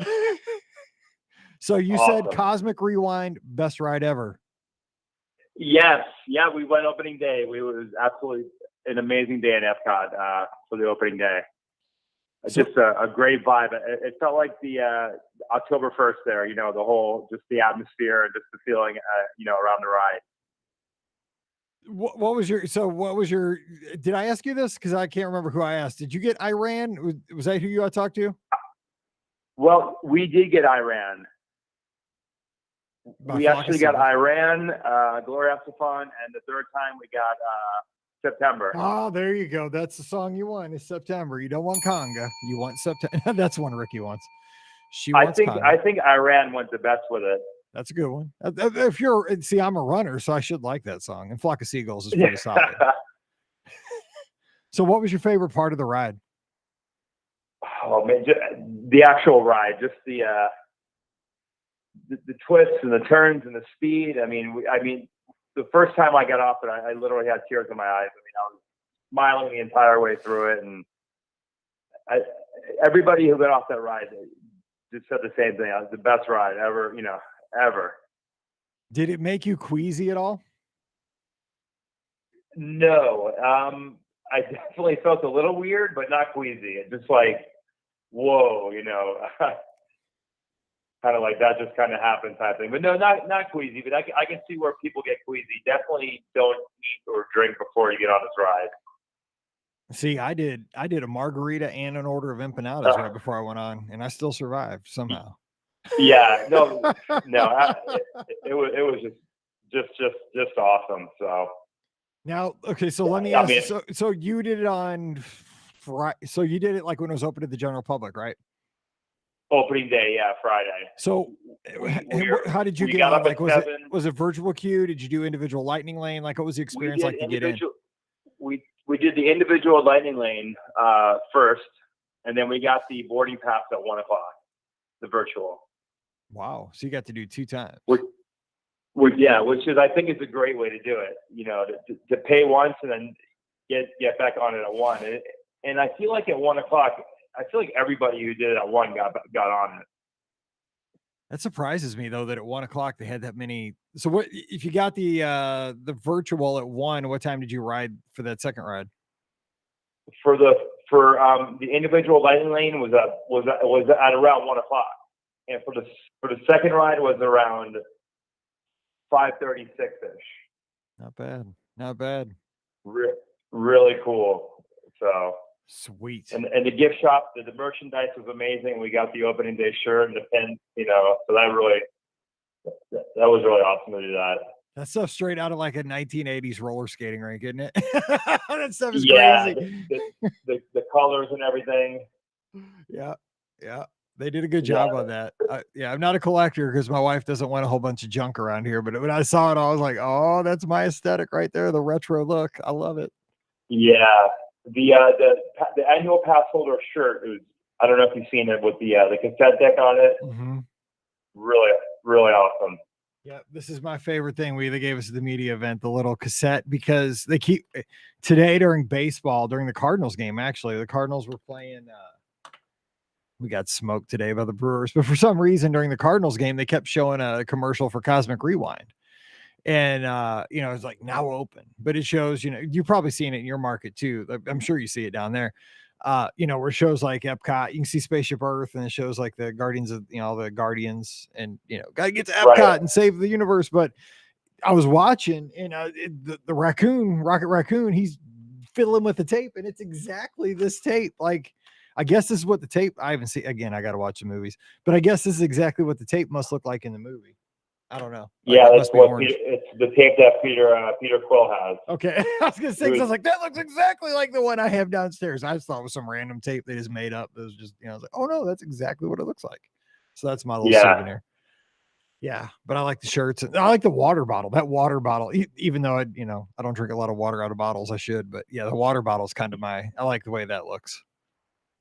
So you said Cosmic Rewind, best ride ever. Yes. Yeah, we went opening day. It was absolutely an amazing day in Epcot for the opening day. Just a great vibe. It felt like the October 1st there, the whole, just the atmosphere and just the feeling, around the ride. What was your, did I ask you this? Because I can't remember who I asked. Did you get Iran? Was that who you talked to? Well, we did get Iran. We actually got Iran, Gloria Estefan, and the third time we got September. Oh, there you go. That's the song you want. Is September. You don't want Conga. You want September. That's one Ricky wants. I think Iran went the best with it. That's a good one. I'm a runner, so I should like that song. And Flock of Seagulls is pretty solid. So what was your favorite part of the ride? Oh man, the actual ride, just the twists and the turns and the speed. I mean, the first time I got off it, I literally had tears in my eyes. I mean, I was smiling the entire way through it, and everybody who got off that ride just said the same thing. It was the best ride ever, ever. Did it make you queasy at all? No. I definitely felt a little weird, but not queasy. It's just like, whoa, kind of like that just kind of happened type thing. But no, not queasy, but I can see where people get queasy. Definitely don't eat or drink before you get on this ride. See, I did a margarita and an order of empanadas right before I went on, and I still survived somehow. Yeah, no, it was just awesome. So now, okay, so let me ask you, so you did it on Friday, so you did it like when it was open to the general public, right? Opening day, yeah, Friday. So how did you get on? Like, was it virtual queue? Did you do individual lightning lane? Like, what was the experience like to get in? We did the individual lightning lane first, and then we got the boarding pass at 1:00, the virtual. Wow. So you got to do 2 times. Which is, I think, is a great way to do it, to pay once and then get back on it at 1. And I feel like at 1:00, I feel like everybody who did it at 1 got on it. That surprises me though, that at 1:00 they had that many. So what, if you got the virtual at 1, what time did you ride for that second ride? For the individual lightning lane was at around 1:00. And for the second ride was around 5:36ish. Not bad. Really cool. So sweet. And the gift shop, the merchandise was amazing. We got the opening day shirt and the pin, so that was really awesome to do that. That stuff straight out of like a 1980s roller skating rink, isn't it? That stuff is crazy. The colors and everything. Yeah. They did a good job on that. I'm not a collector because my wife doesn't want a whole bunch of junk around here. But when I saw it, I was like, oh, that's my aesthetic right there. The retro look. I love it. Yeah. The annual pass holder shirt, I don't know if you've seen it with the cassette deck on it. Mm-hmm. Really, really awesome. Yeah, this is my favorite thing. They gave us at the media event, the little cassette, because they keep today during baseball, during the Cardinals game, actually, the Cardinals were playing we got smoked today by the Brewers. But for some reason during the Cardinals game, they kept showing a commercial for Cosmic Rewind. And, it's like now open, but it shows, you're probably seeing it in your market too. I'm sure you see it down there. Where shows like Epcot, you can see Spaceship Earth, and it shows like the Guardians of, the Guardians, and, gotta get to Epcot and save the universe. But I was watching, and the raccoon, Rocket Raccoon, he's fiddling with the tape, and it's exactly this tape. Like, I guess this is what the tape, I haven't seen, again, I got to watch the movies, but I guess this is exactly what the tape must look like in the movie. I don't know. Like, yeah, that's what it's the tape that Peter Quill has. Okay. I was gonna say, 'cause I was like, that looks exactly like the one I have downstairs. I just thought it was some random tape they just made up. It was just, I was like, oh no, that's exactly what it looks like. So that's my little souvenir. Yeah, but I like the shirts. I like the water bottle. That water bottle, even though I don't drink a lot of water out of bottles, I should. But yeah, the water bottle is kind of I like the way that looks.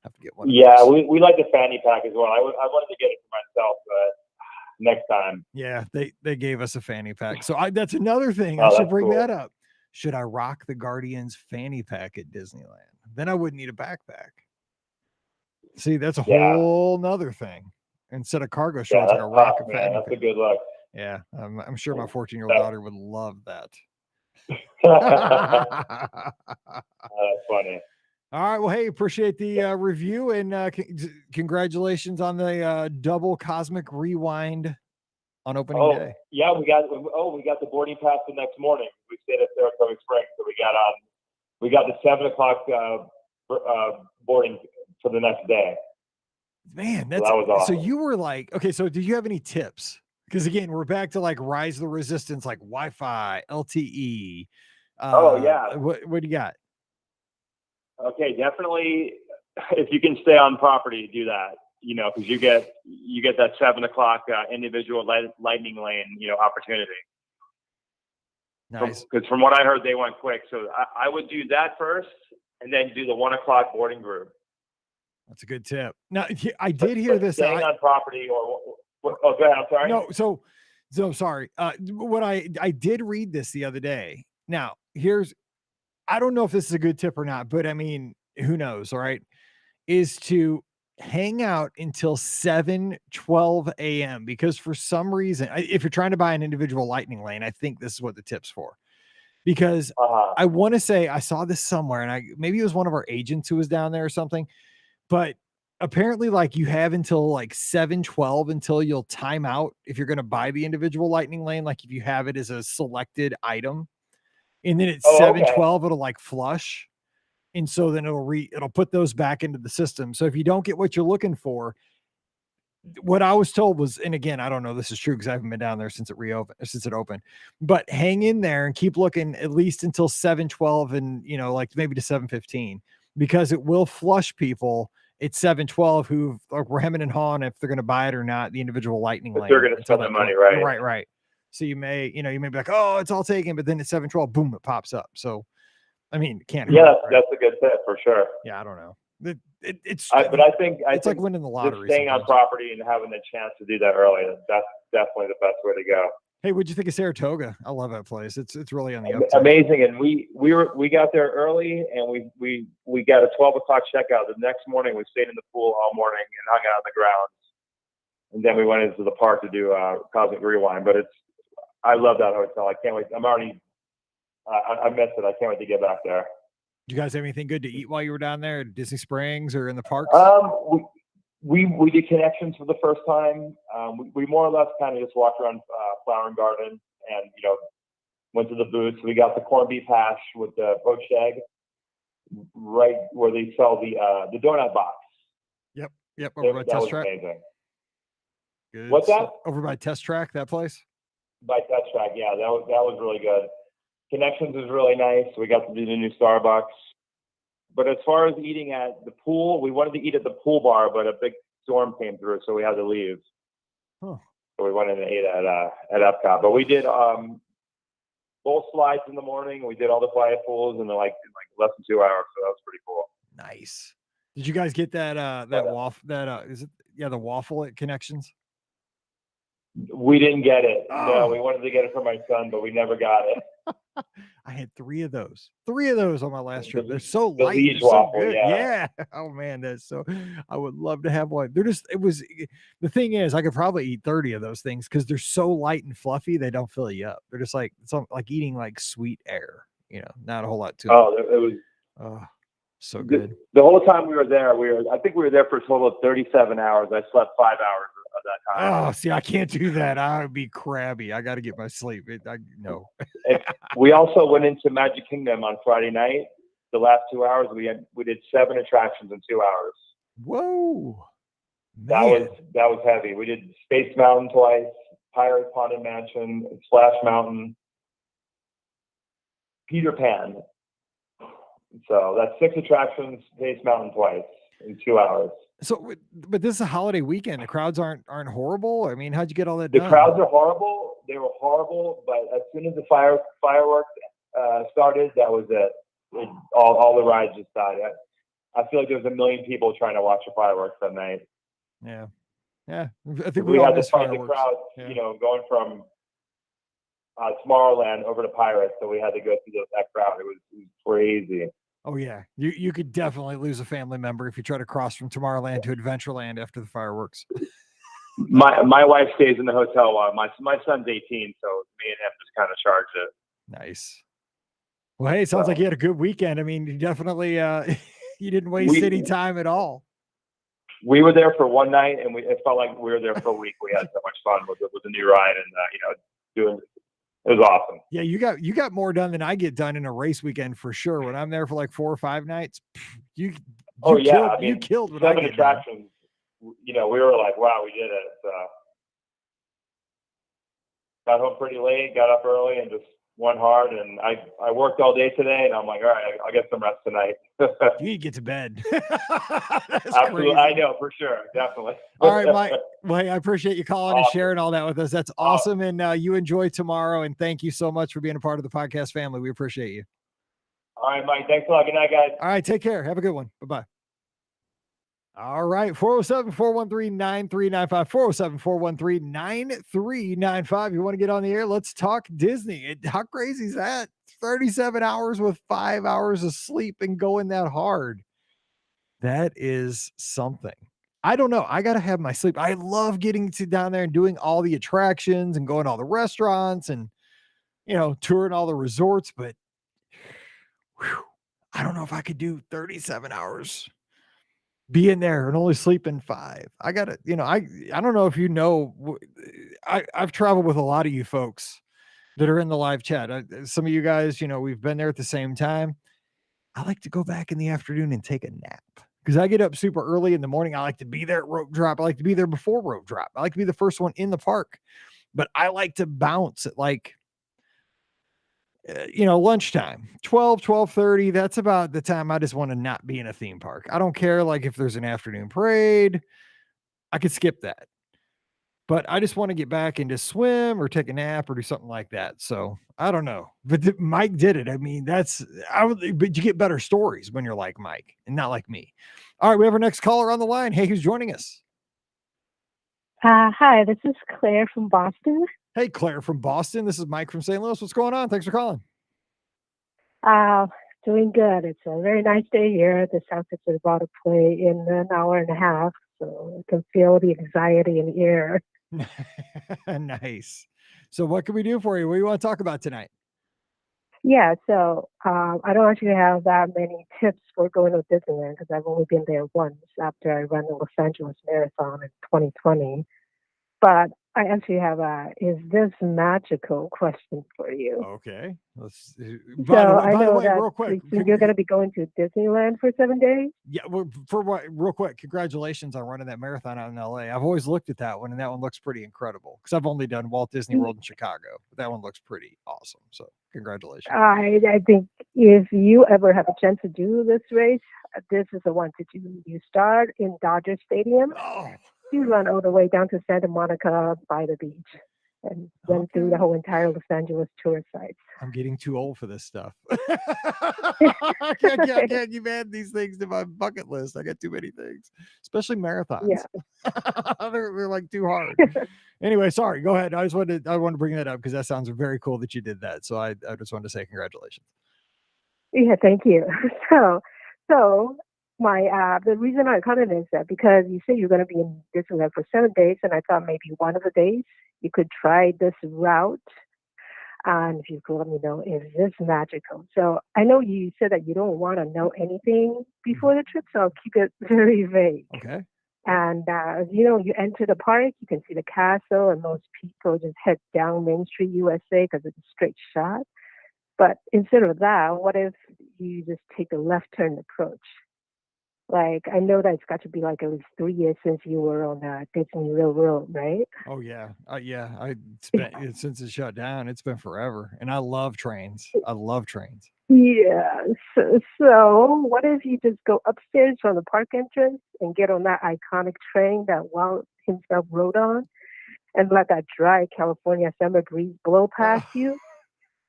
I have to get one. Yeah, we like the fanny pack as well. I wanted to get it for myself, but next time. Yeah, they gave us a fanny pack. So that's another thing. I should bring that up. Should I rock the Guardians fanny pack at Disneyland? Then I wouldn't need a backpack. See, that's a whole nother thing. Instead of cargo shorts, like a rock a fanny pack. That's a good look. Yeah, I'm sure my 14-year-old daughter would love that. That's funny. All right. Well, hey, appreciate the review, and congratulations on the double Cosmic Rewind on opening day. Yeah, we got the boarding pass the next morning. We stayed at Saratoga Springs, so we got the 7:00 boarding for the next day. Man, that was awesome. So you were like, okay, so did you have any tips? Because again, we're back to like Rise of the Resistance, like Wi-Fi, LTE. What do you got? Okay, definitely. If you can stay on property, do that. Because you get that 7:00 individual lightning lane, opportunity. Nice. Because from what I heard, they went quick. So I would do that first, and then do the 1:00 boarding group. That's a good tip. Now, I did hear this. Staying on property, or go ahead. I'm sorry. No, so sorry. What I did read this the other day. Now, I don't know if this is a good tip or not, but I mean, who knows? All right, is to hang out until 7:12 a.m. because for some reason, if you're trying to buy an individual lightning lane, I think this is what the tip's for. Because I want to say I saw this somewhere, and maybe it was one of our agents who was down there or something. But apparently, like, you have until like 7:12 until you'll time out if you're going to buy the individual lightning lane. Like if you have it as a selected item, and then at 7:12 it'll like flush, and so then it'll put those back into the system. So if you don't get what you're looking for, what I was told was, and again, I don't know this is true because I haven't been down there since it opened, but hang in there and keep looking at least until 7:12 and like maybe to 7:15. Because it will flush people at 7:12 who were hemming and hawing if they're going to buy it or not, the individual lightning lane. They're going to spend the money, right? Right. So you may be like, oh, it's all taken, but then at 7:12, boom, it pops up. So, I mean, it can't. Yeah, that's a good tip for sure. Yeah, I don't know. But I think it's like winning the lottery. Staying on property and having the chance to do that early, that's definitely the best way to go. Hey, what'd you think of Saratoga? I love that place. It's really on the upside. Amazing, and we got there early, and we got a 12:00 checkout. The next morning, we stayed in the pool all morning and hung out on the grounds, and then we went into the park to do Cosmic Rewind. But I love that hotel. I can't wait. I missed it. I can't wait to get back there. Did you guys have anything good to eat while you were down there at Disney Springs or in the parks? We did Connections for the first time. We more or less kind of just walked around Flower and Garden and, went to the booths. We got the corned beef hash with the poached egg right where they sell the donut box. Yep. Over by Test Track. Amazing. Good. What's that? Over by Test Track, that place? By Test Track, yeah. That was really good. Connections was really nice. We got to do the new Starbucks. But as far as eating at the pool, we wanted to eat at the pool bar, but a big storm came through, so we had to leave. Huh. So we went in and ate at Epcot. But we did both slides in the morning. We did all the quiet pools in like less than 2 hours, so that was pretty cool. Nice. Did you guys get that waffle? The waffle at Connections? We didn't get it. Oh. No, we wanted to get it for my son, but we never got it. I had three of those on my last trip. They're so The light. Liege They're so waffle, good. yeah. Oh man, that's so. I would love to have one. The thing is, I could probably eat 30 of those things because they're so light and fluffy. They don't fill you up. They're just like like eating like sweet air. Not a whole lot to them. Oh, it was so good. The whole time we were there. I think we were there for a total of 37 hours. I slept 5 hours of that time. Oh, see, I can't do that. I would be crabby. I got to get my sleep. No. We also went into Magic Kingdom on Friday night. The last 2 hours, we did 7 attractions in 2 hours. Whoa. Man. That was heavy. We did Space Mountain twice, Pirate Haunted Mansion, Splash Mountain, Peter Pan. So that's 6 attractions, Space Mountain twice in 2 hours. So, but this is a holiday weekend. The crowds aren't horrible. I mean, how'd you get all that done? The crowds are horrible. They were horrible, but as soon as the fireworks started, that was it. All the rides just died. I feel like there was 1 million people trying to watch the fireworks that night. Yeah. I think we all had to missed fight the fireworks. crowd. Going from Tomorrowland over to Pirates, so we had to go through that crowd. It was crazy. Oh yeah, you could definitely lose a family member if you try to cross from Tomorrowland to Adventureland after the fireworks. My wife stays in the hotel while my son's 18, so me and him just kind of charged it. Nice. Well, hey, it sounds like you had a good weekend. I mean, you definitely you didn't waste any time at all. We were there for one night, and it felt like we were there for a week. We had so much fun with the new ride, and it was awesome. Yeah, you got more done than I get done in a race weekend for sure. When I'm there for like 4 or 5 nights, you killed what 7 attractions. We were like, wow, we did it. Got home pretty late, got up early, and just went hard. And I worked all day today, and I'm like, all right, I'll get some rest tonight. You need to get to bed. Absolutely, crazy. I know for sure, definitely. All right, Mike. Well, hey, I appreciate you calling and sharing all that with us. That's awesome. And you enjoy tomorrow. And thank you so much for being a part of the podcast family. We appreciate you. All right, Mike. Thanks a lot. Good night, guys. All right, take care. Have a good one. Bye-bye. All right, 407-413-9395, 407-413-9395. You want to get on the air? Let's talk Disney. How crazy is that? 37 hours with 5 hours of sleep and going that hard. That is something. I don't know. I got to have my sleep. I love getting down there and doing all the attractions and going to all the restaurants and, touring all the resorts, but I don't know if I could do 37 hours. Being there and only sleeping 5. I got to, I don't know if I've traveled with a lot of you folks that are in the live chat. Some of you guys, we've been there at the same time. I like to go back in the afternoon and take a nap because I get up super early in the morning. I like to be there at rope drop. I like to be there before rope drop. I like to be the first one in the park, but I like to bounce at lunchtime, 12:30. That's about the time I just want to not be in a theme park. I don't care if there's an afternoon parade, I could skip that. But I just want to get back and just swim or take a nap or do something like that. So I don't know. But Mike did it. I mean, but you get better stories when you're like Mike and not like me. All right, we have our next caller on the line. Hey, who's joining us? Hi, this is Claire from Boston. Hey, Claire from Boston. This is Mike from St. Louis. What's going on? Thanks for calling. Doing good. It's a very nice day here. The Celtics are about to play in an hour and a half, so I can feel the anxiety in the air. Nice. So what can we do for you? What do you want to talk about tonight? Yeah, so I don't actually have that many tips for going to Disneyland because I've only been there once after I ran the Los Angeles Marathon in 2020. But I actually have is this magical question for you? Okay. Let's. By the way, real quick, you're going to be going to Disneyland for 7 days? Yeah. Well, real quick, congratulations on running that marathon out in LA. I've always looked at that one, and that one looks pretty incredible because I've only done Walt Disney World in Chicago. But that one looks pretty awesome. So congratulations. I think if you ever have a chance to do this race, this is the one to do. You start in Dodger Stadium. Oh. You run all the way down to Santa Monica by the beach. and went through the Okay. whole entire Los Angeles tour sites. I'm getting too old for this stuff. I can't keep adding these things to my bucket list. I got too many things, especially marathons. Yeah. They're like too hard. Anyway, sorry. Go ahead. I wanted to bring that up because that sounds very cool that you did that. So I just wanted to say congratulations. Yeah, thank you. So my the reason I commented is that because you say you're going to be in Disneyland for 7 days, and I thought maybe one of the days you could try this route. And if you could let me know, is this magical? So I know you said that you don't want to know anything before the trip, so I'll keep it very vague. Okay. And as you know, you enter the park, you can see the castle, and most people just head down Main Street, USA, because it's a straight shot. But instead of that, what if you just take the left turn approach? Like, I know that it's got to be like at least 3 years since you were on Disney Railroad, right? Oh yeah. It's been since it shut down. It's been forever. And I love trains. I love trains. Yeah. So what if you just go upstairs from the park entrance and get on that iconic train that Walt himself rode on and let that dry California summer breeze blow past you?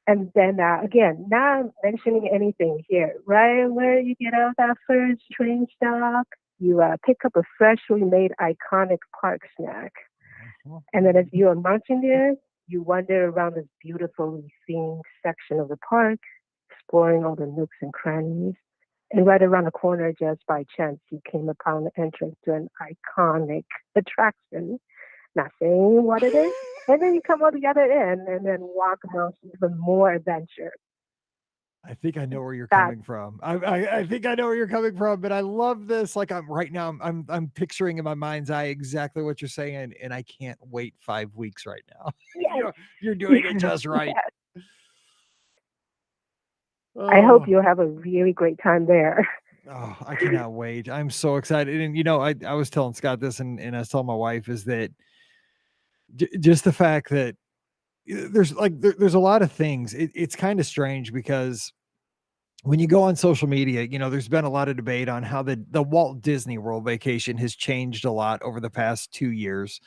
And then again, not mentioning anything here, right where you get out that first train stop, you pick up a freshly made iconic park snack. And then as you are marching there, you wander around this beautifully themed section of the park, exploring all the nooks and crannies. And right around the corner, just by chance, you came upon the entrance to an iconic attraction. Not saying what it is. And then you come out the other end and then walk amongst even more adventure. I think I know where you're That coming from. I think I know where you're coming from, but I love this. Like I'm right now, I'm picturing in my mind's eye exactly what you're saying, and I can't wait 5 weeks right now. yes, You're doing it just right. yes. I hope Oh, you'll have a really great time there. oh, I cannot wait. I'm so excited. And I was telling Scott this, and I was telling my wife is that just the fact that there's a lot of things. It's kind of strange because when you go on social media, there's been a lot of debate on how the Walt Disney World vacation has changed a lot over the past 2 years.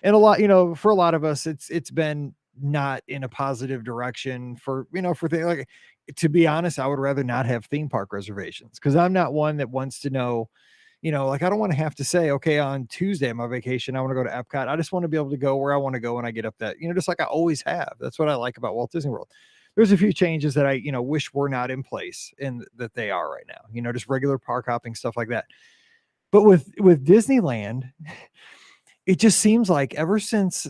And a lot, for a lot of us, it's been not in a positive direction for things like, to be honest, I would rather not have theme park reservations because I'm not one that wants to know, like I don't want to have to say, okay, on Tuesday, my vacation, I want to go to Epcot. I just want to be able to go where I want to go when I get up that, just like I always have. That's what I like about Walt Disney World. There's a few changes that I, wish were not in place and that they are right now, just regular park hopping, stuff like that. But with Disneyland, it just seems like ever since,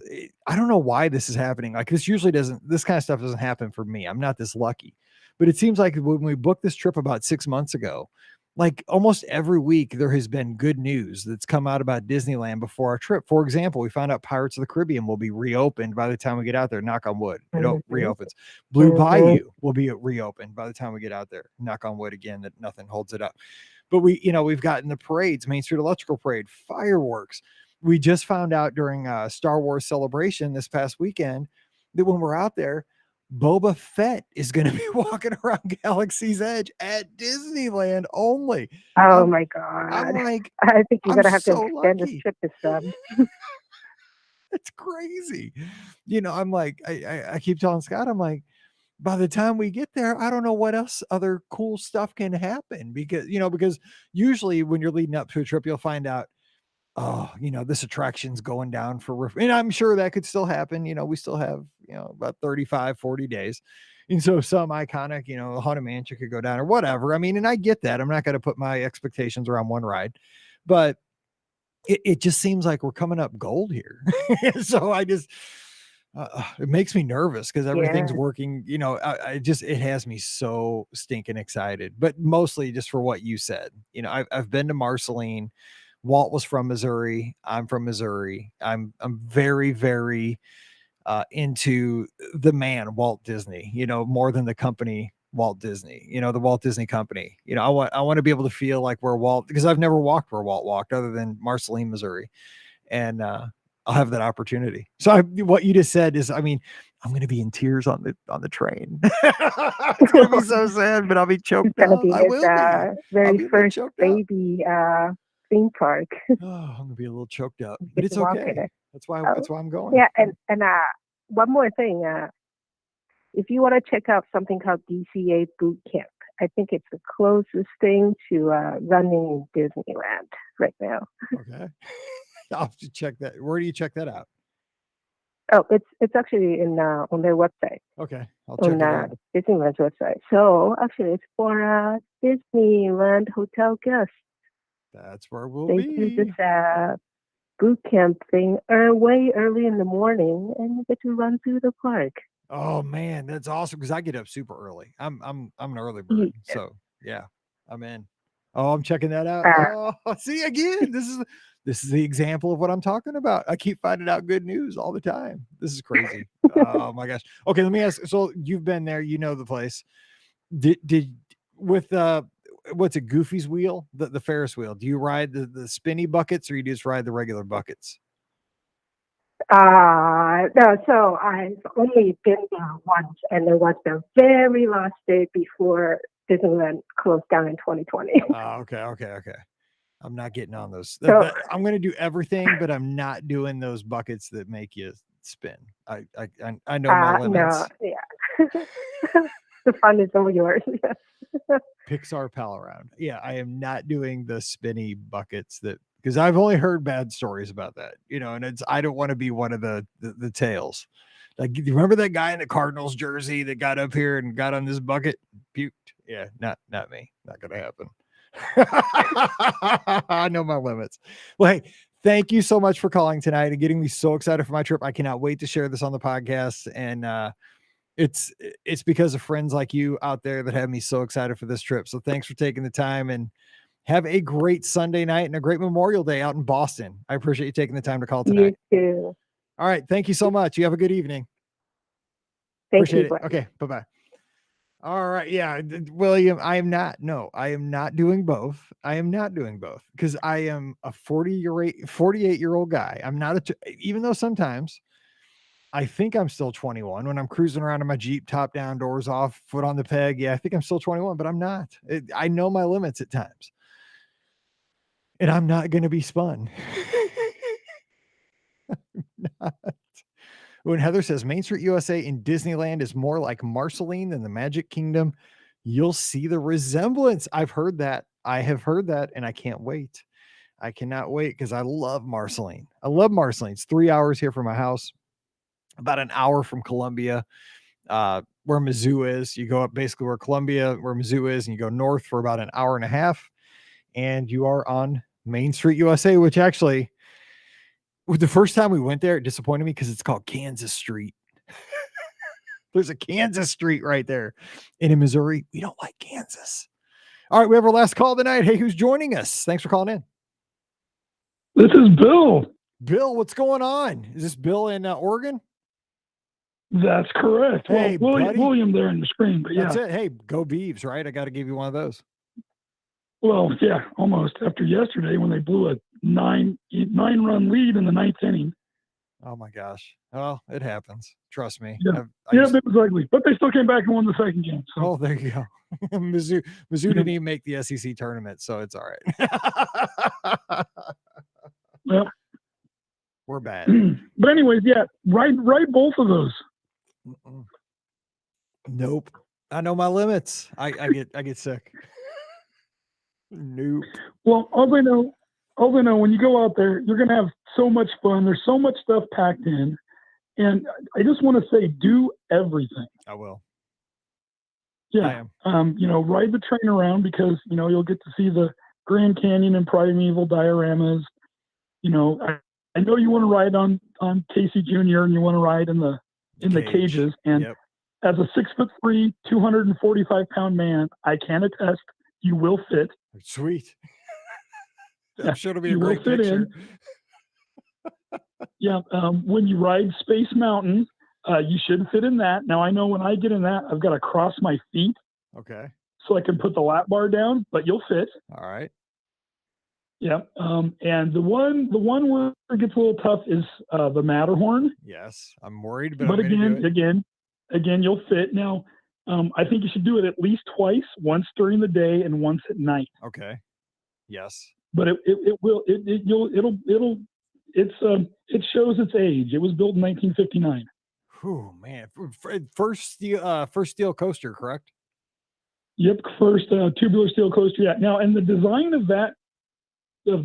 I don't know why this is happening. Like this kind of stuff doesn't happen for me. I'm not this lucky, but it seems like when we booked this trip about 6 months ago, like almost every week there has been good news that's come out about Disneyland before our trip. For example, we found out Pirates of the Caribbean will be reopened by the time we get out there. Knock on wood. It reopens. Blue Bayou will be reopened by the time we get out there. Knock on wood again that nothing holds it up. But we've gotten the parades, Main Street Electrical Parade, fireworks. We just found out during Star Wars Celebration this past weekend that when we're out there, Boba Fett is going to be walking around Galaxy's Edge at Disneyland only. Oh my God. I'm like, I think you're going to have to so extend this lucky. trip to some. It's crazy. I'm like, I keep telling Scott, I'm like, by the time we get there, I don't know what else other cool stuff can happen because usually when you're leading up to a trip, you'll find out, oh, this attraction's going down and I'm sure that could still happen. We still have, about 35, 40 days. And so some iconic, Haunted Mansion could go down or whatever. I mean, and I get that. I'm not going to put my expectations around one ride, but it just seems like we're coming up gold here. So I just, it makes me nervous because everything's working, it has me so stinking excited, but mostly just for what you said. I've been to Marceline. Walt was from Missouri. I'm from Missouri. I'm very, very into the man, Walt Disney, more than the company Walt Disney, the Walt Disney Company. I want to be able to feel like where Walt, because I've never walked where Walt walked other than Marceline, Missouri. And I'll have that opportunity. So what you just said is, I mean, I'm going to be in tears on the train. It's going to be so sad, but I'll be choked It's going to up. be I will his very first baby theme park. Oh, I'm going to be a little choked up, but it's okay. That's why I'm going. Yeah. And one more thing. If you want to check out something called DCA Boot Camp, I think it's the closest thing to running in Disneyland right now. Okay. I'll have to check that. Where do you check that out? Oh, it's actually in on their website. Okay. I'll check On it out. Disneyland's website. So actually, it's for Disneyland hotel guests. That's where we'll They be. do this boot camp thing way early in the morning, and you get to run through the park. Oh man, that's awesome because I get up super early. I'm an early bird, so yeah, I'm in. Oh, I'm checking that out. Oh, see again, this is the example of what I'm talking about. I keep finding out good news all the time. This is crazy. Oh my gosh. Okay, let me ask. So you've been there, you know the place. Did with what's a Goofy's wheel, the Ferris wheel? Do you ride the spinny buckets or you just ride the regular buckets? No, so I've only been there once, and it was the very last day before Disneyland closed down in 2020. Okay. I'm not getting on those. So, I'm going to do everything, but I'm not doing those buckets that make you spin. I know my limits. No, yeah. The fun is all yours. Pixar pal around. Yeah, I am not doing the spinny buckets because I've only heard bad stories about that, and I don't want to be one of the tails. Like, do you remember that guy in the Cardinals jersey that got up here and got on this bucket, puked? Yeah, not me. Not going to happen. I know my limits. Well, hey, thank you so much for calling tonight and getting me so excited for my trip. I cannot wait to share this on the podcast. And it's because of friends like you out there that have me so excited for this trip. So thanks for taking the time, and have a great Sunday night and a great Memorial Day out in Boston. I appreciate you taking the time to call tonight. You too. All right. Thank you so much. You have a good evening. Appreciate it. Okay. Bye-bye. All right. Yeah. William, I am not doing both. I am not doing both because I am a 48-year-old guy. I'm not even though sometimes I think I'm still 21 when I'm cruising around in my Jeep, top down, doors off, foot on the peg. Yeah, I think I'm still 21, but I'm not. I know my limits at times. And I'm not going to be spun. When Heather says Main Street USA in Disneyland is more like Marceline than the Magic Kingdom, you'll see the resemblance. I've heard that. I have heard that, and I can't wait. I cannot wait because I love Marceline. I love Marceline. It's 3 hours here from my house, about an hour from Columbia, where Mizzou is. You go up basically where Mizzou is, and you go north for about an hour and a half, and you are on Main Street USA, which actually, the first time we went there, it disappointed me because it's called Kansas Street. There's a Kansas Street right there. And in Missouri, we don't like Kansas. All right, we have our last call tonight. Hey, who's joining us? Thanks for calling in. This is Bill. Bill, what's going on? Is this Bill in Oregon? That's correct. Hey, well, buddy. William there in the screen, but That's it. Hey, go Beavs, right? I got to give you one of those. Well, yeah, almost after yesterday when they blew a nine-run lead in the ninth inning. Oh my gosh. Oh, it happens. Trust me. Yeah, it was ugly, but they still came back and won the second game. So. Oh, there you go. Mizzou didn't even make the SEC tournament, so it's all right. Well, we're bad. But anyways, yeah, right both of those. Nope. I know my limits. I get sick. Nope. Well, all I know, when you go out there, you're gonna have so much fun. There's so much stuff packed in, and I just want to say, do everything. I will. Yeah. Ride the train around because you'll get to see the Grand Canyon and Primeval dioramas. I know you want to ride on Casey Jr. and you want to ride in the cages. And as a 6'3", 245-pound man, I can attest you will fit. Sweet. I'm sure it'll be a great fit picture. Yeah. When you ride Space Mountain, you should fit in that. Now I know when I get in that, I've got to cross my feet. Okay. So I can put the lap bar down, but you'll fit. All right. Yeah. And the one where it gets a little tough is the Matterhorn. Yes, I'm worried, but again, you'll fit. Now, I think you should do it at least twice, once during the day and once at night. Okay. Yes. But it shows its age. It was built in 1959. Oh man, first steel coaster, correct? Yep, first tubular steel coaster. Yeah. Now, and the design of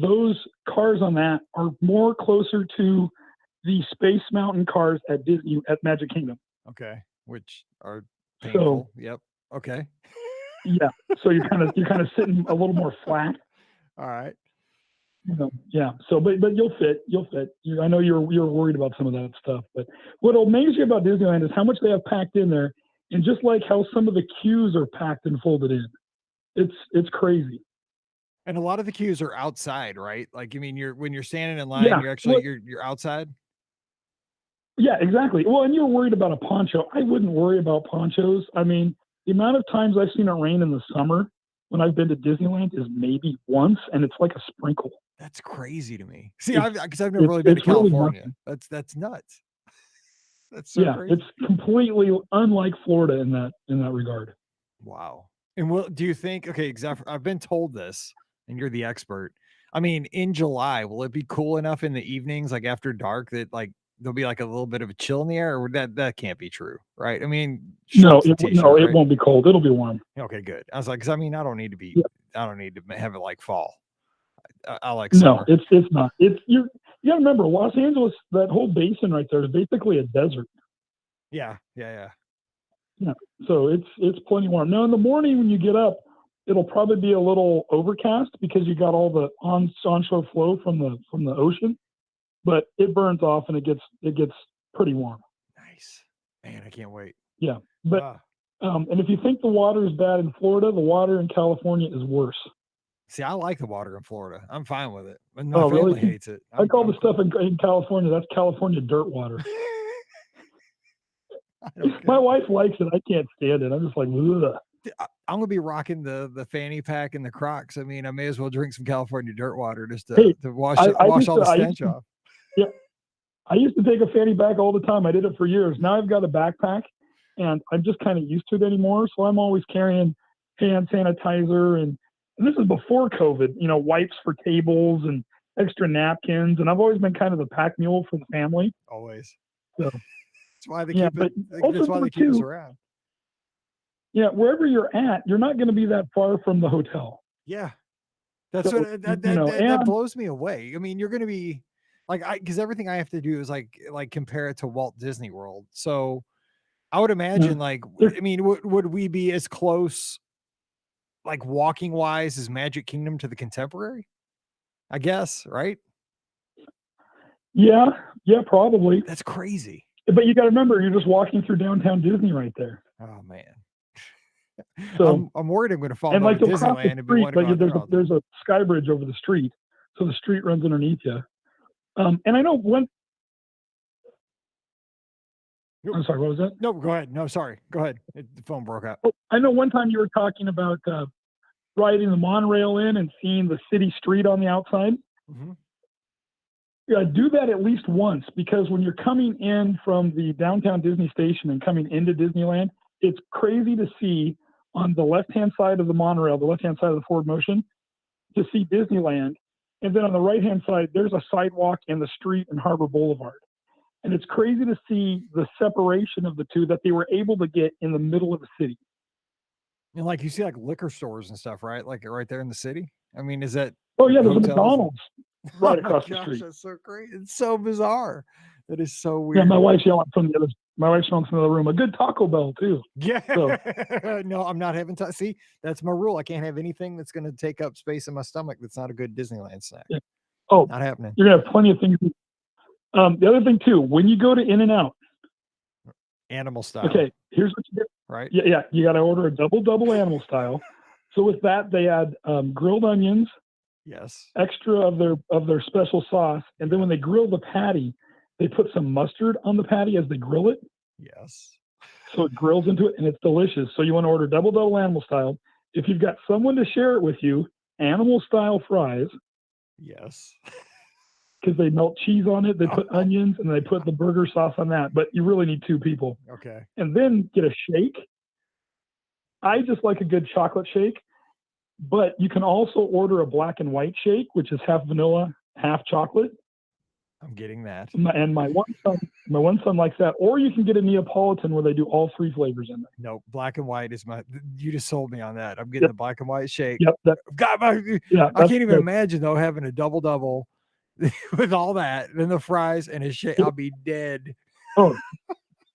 those cars on that are more closer to the Space Mountain cars at Disney at Magic Kingdom. Okay, which are So painful. Yep. Okay. yeah, so you're kind of sitting a little more flat. All right. Yeah. So, but you'll fit. I know you're worried about some of that stuff, but what'll amaze you about Disneyland is how much they have packed in there, and just like how some of the queues are packed and folded in. It's crazy. And a lot of the queues are outside, right? Like, I mean, when you're standing in line, Yeah. you're actually you're outside. Yeah, exactly. Well, and you're worried about a poncho. I wouldn't worry about ponchos. I mean, the amount of times I've seen it rain in the summer when I've been to Disneyland is maybe once, and it's like a sprinkle. That's crazy to me. See, It's- because I've never really been to it's really California. nothing. That's nuts. That's so Yeah, crazy. it's completely unlike Florida in that regard. Wow. And do you think, okay, exactly, I've been told this, and you're the expert. I mean, in July, will it be cool enough in the evenings, like after dark, that like there'll be like a little bit of a chill in the air, or that can't be true, right? I mean, No, shorts and t-shirt, it right? won't be cold. It'll be warm. Okay, good. I was like, because I mean, I don't need to have it like fall. I like No, summer. it's not. You gotta remember, Los Angeles, that whole basin right there is basically a desert. Yeah. Yeah. So it's plenty warm. Now in the morning when you get up, it'll probably be a little overcast because you got all the onshore flow from the ocean, but it burns off and it gets pretty warm. Nice. Man, I can't wait. Yeah. But and if you think the water is bad in Florida, the water in California is worse. See, I like the water in Florida. I'm fine with it. But my Oh, family really? hates it. I call the stuff in California, that's California dirt water. My wife likes it. I can't stand it. I'm just like, ugh. I'm gonna be rocking the fanny pack and the Crocs. I mean, I may as well drink some California dirt water just to wash all the stench off. Yeah, I used to take a fanny pack all the time. I did it for years. Now I've got a backpack, and I'm just kind of used to it anymore. So I'm always carrying hand sanitizer, and this is before COVID. Wipes for tables and extra napkins, and I've always been kind of the pack mule for the family. Always. So that's why they keep it. That's why they keep us around. Yeah, wherever you're at, you're not going to be that far from the hotel. Yeah, that's what that blows me away. I mean, you're going to be like, because everything I have to do is like compare it to Walt Disney World. So I would imagine, I mean, would we be as close, like walking wise, as Magic Kingdom to the Contemporary? I guess, right? Yeah, probably. That's crazy. But you got to remember, you're just walking through downtown Disney right there. Oh man. So I'm worried I'm going to fall and in like Disneyland and be wanting to go there's a sky bridge over the street, so the street runs underneath you. And I know I'm sorry, what was that? No, go ahead. No, sorry. Go ahead. The phone broke out. Oh, I know one time you were talking about riding the monorail in and seeing the city street on the outside. Mm-hmm. Yeah, do that at least once, because when you're coming in from the downtown Disney station and coming into Disneyland, it's crazy to see on the left-hand side of the monorail, the left-hand side of the forward motion, to see Disneyland. And then on the right-hand side, there's a sidewalk and the street and Harbor Boulevard. And it's crazy to see the separation of the two that they were able to get in the middle of the city. And like you see like liquor stores and stuff, right? Like right there in the city. I mean, is that? Oh yeah, there's a McDonald's right across the street. That's so great. It's so bizarre. That is so weird. Yeah, my wife's yelling from the other room. A good Taco Bell too. Yeah. So, no, I'm not having to see. That's my rule. I can't have anything that's going to take up space in my stomach. That's not a good Disneyland snack. Yeah. Oh, not happening. You're gonna have plenty of things. The other thing too, when you go to In-N-Out, animal style. Okay, here's what you do. Right. Yeah. You got to order a double animal style. So with that, they add grilled onions. Yes. Extra of their special sauce, and then when they grill the patty, they put some mustard on the patty as they grill it. Yes. So it grills into it, and it's delicious. So you want to order double animal style. If you've got someone to share it with you, animal style fries. Yes. Because they melt cheese on it, they put onions, and they put the burger sauce on that. But you really need 2 people. Okay. And then get a shake. I just like a good chocolate shake. But you can also order a black and white shake, which is half vanilla, half chocolate. I'm getting that. And my one son likes that. Or you can get a Neapolitan where they do all 3 flavors in there. No, black and white is you just sold me on that. I'm getting the black and white shake. Yep. I can't even imagine though having a double with all that and the fries and a shake. I'll be dead. Oh,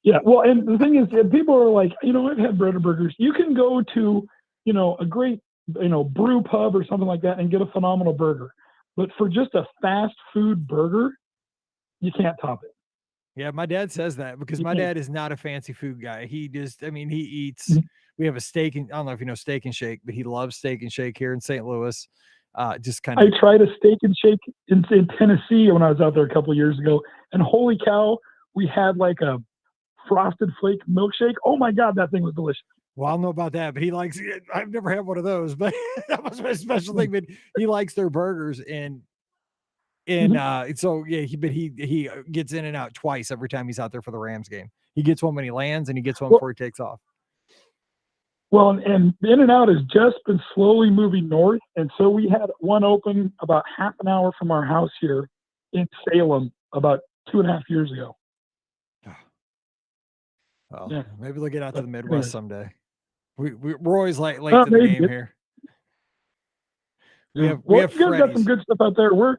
yeah. Well, and the thing is, people are like, I've had breaded burgers. You can go to, a great, brew pub or something like that and get a phenomenal burger. But for just a fast food burger, you can't top it. Yeah, my dad says that because my dad is not a fancy food guy. He just, he eats. Mm-hmm. We have a steak and I don't know if you know Steak and Shake, but he loves Steak and Shake here in St. Louis. Just kind of. I tried a Steak and Shake in Tennessee when I was out there a couple of years ago, and holy cow, we had like a frosted flake milkshake. Oh my God, that thing was delicious. Well, I don't know about that, but he likes. I've never had one of those, but that was my special thing. But he likes their burgers so yeah, he gets in and out twice every time he's out there for the Rams game. He gets one when he lands and he gets one before he takes off. Well, and In-N-Out has just been slowly moving north, and so we had one open about half an hour from our house here in Salem about 2.5 years ago. Well, yeah. Maybe they'll get out to the Midwest someday. We're always late to the game here. We have you guys got some good stuff out there. We're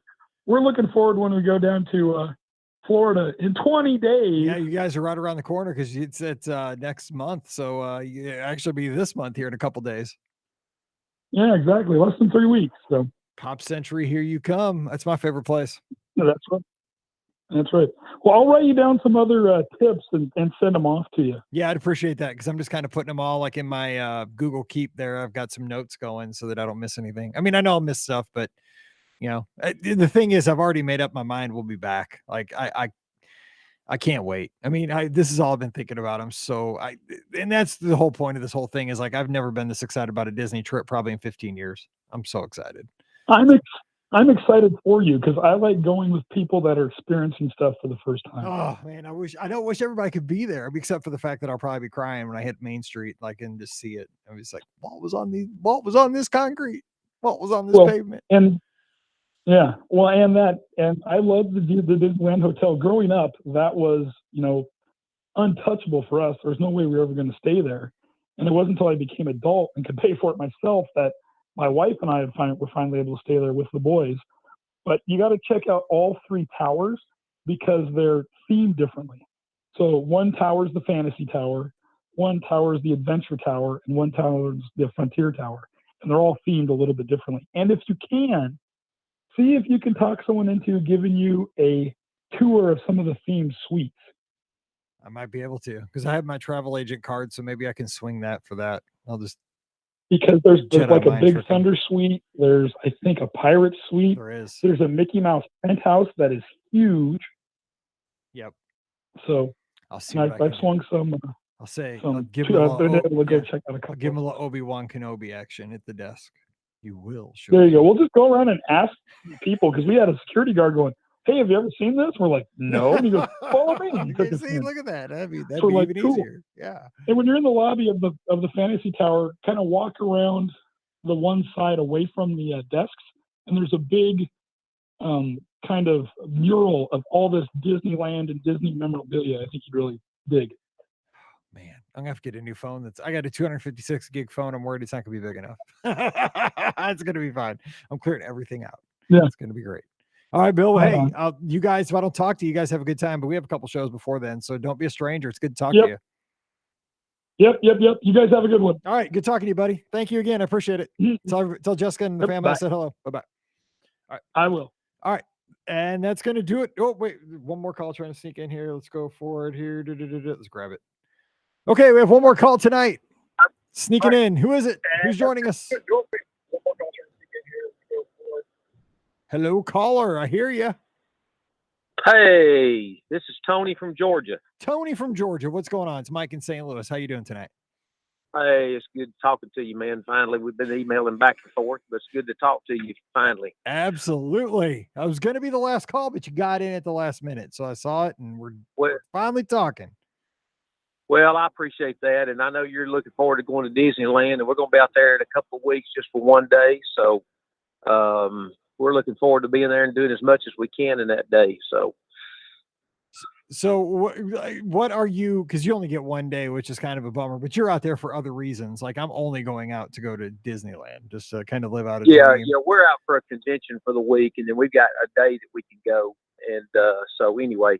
looking forward when we go down to Florida in 20 days. Yeah, you guys are right around the corner because it's next month. So you actually be this month here in a couple days. Yeah, exactly. Less than 3 weeks. So Pop Century, here you come. That's my favorite place. Yeah, that's right. That's right. Well, I'll write you down some other tips and send them off to you. Yeah, I'd appreciate that because I'm just kind of putting them all like in my Google Keep there. I've got some notes going so that I don't miss anything. I mean, I know I'll miss stuff, but the thing is, I've already made up my mind. We'll be back. Like I can't wait. I mean, this is all I've been thinking about. And that's the whole point of this whole thing is like, I've never been this excited about a Disney trip probably in 15 years. I'm so excited. I'm excited for you because I like going with people that are experiencing stuff for the first time. Oh man, I wish everybody could be there, except for the fact that I'll probably be crying when I hit Main Street, like, and just see it. I was like, what was on this concrete? What was on this pavement? And yeah, well, and I love the Disneyland Hotel. Growing up, that was, untouchable for us. There was no way we were ever going to stay there. And it wasn't until I became adult and could pay for it myself that my wife and I were finally able to stay there with the boys. But you got to check out all 3 towers because they're themed differently. So one tower is the Fantasy Tower, one tower is the Adventure Tower, and one tower is the Frontier Tower. And they're all themed a little bit differently. And if you can, see if you can talk someone into giving you a tour of some of the themed suites. I might be able to because I have my travel agent card, so maybe I can swing that for that. I'll just because there's like a big Thunder suite. There's, I think, a Pirate suite. There is. There's a Mickey Mouse penthouse that is huge. Yep. So I'll see. I've swung some. I'll say. I'll give him a little Obi-Wan Kenobi action at the desk. You will. There you go. We'll just go around and ask people because we had a security guard going, "Hey, have you ever seen this?" We're like, "No." And he goes, "Follow me." See, look at that. That'd be even easier. Yeah. And when you're in the lobby of the Fantasy Tower, kind of walk around the one side away from the desks, and there's a big kind of mural of all this Disneyland and Disney memorabilia. I think you'd really dig. Man, I'm gonna have to get a new phone. I got a 256 gig phone. I'm worried it's not gonna be big enough. It's gonna be fine. I'm clearing everything out. Yeah, it's gonna be great. All right, Bill. Hey, you guys, if I don't talk to you, guys have a good time, but we have a couple shows before then, so don't be a stranger. It's good to talk to you. Yep. You guys have a good one. All right, good talking to you, buddy. Thank you again. I appreciate it. Tell Jessica and the family I said hello. Bye-bye. All right. I will. All right. And that's going to do it. Oh, wait. One more call trying to sneak in here. Let's go forward here. Let's grab it. Okay, we have one more call tonight. Sneaking in. Who is it? Who's joining us? Hello, caller. I hear you. Hey, this is Tony from Georgia. Tony from Georgia. What's going on? It's Mike in St. Louis. How you doing tonight? Hey, it's good talking to you, man. Finally, we've been emailing back and forth, but it's good to talk to you finally. Absolutely. I was going to be the last call, but you got in at the last minute. So I saw it, and we're finally talking. Well, I appreciate that, and I know you're looking forward to going to Disneyland, and we're going to be out there in a couple of weeks just for one day. So we're looking forward to being there and doing as much as we can in that day. So So what are you, because you only get one day, which is kind of a bummer, but you're out there for other reasons. Like I'm only going out to go to Disneyland, just to kind of live out a dream. Yeah, we're out for a convention for the week, and then we've got a day that we can go. And so anyway,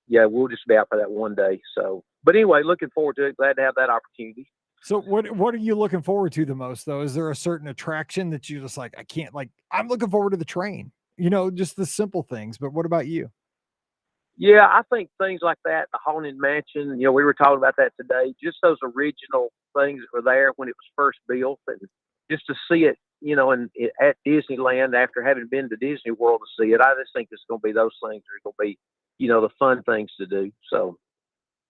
yeah, we'll just be out for that one day. So, but anyway, looking forward to it. Glad to have that opportunity. So what are you looking forward to the most though? Is there a certain attraction that you just like, I can't, like, I'm looking forward to the train, just the simple things, but what about you? Yeah, I think things like that, the Haunted Mansion, we were talking about that today, just those original things that were there when it was first built, and just to see it, at Disneyland after having been to Disney World to see it, I just think it's going to be those things that are going to be, the fun things to do. So,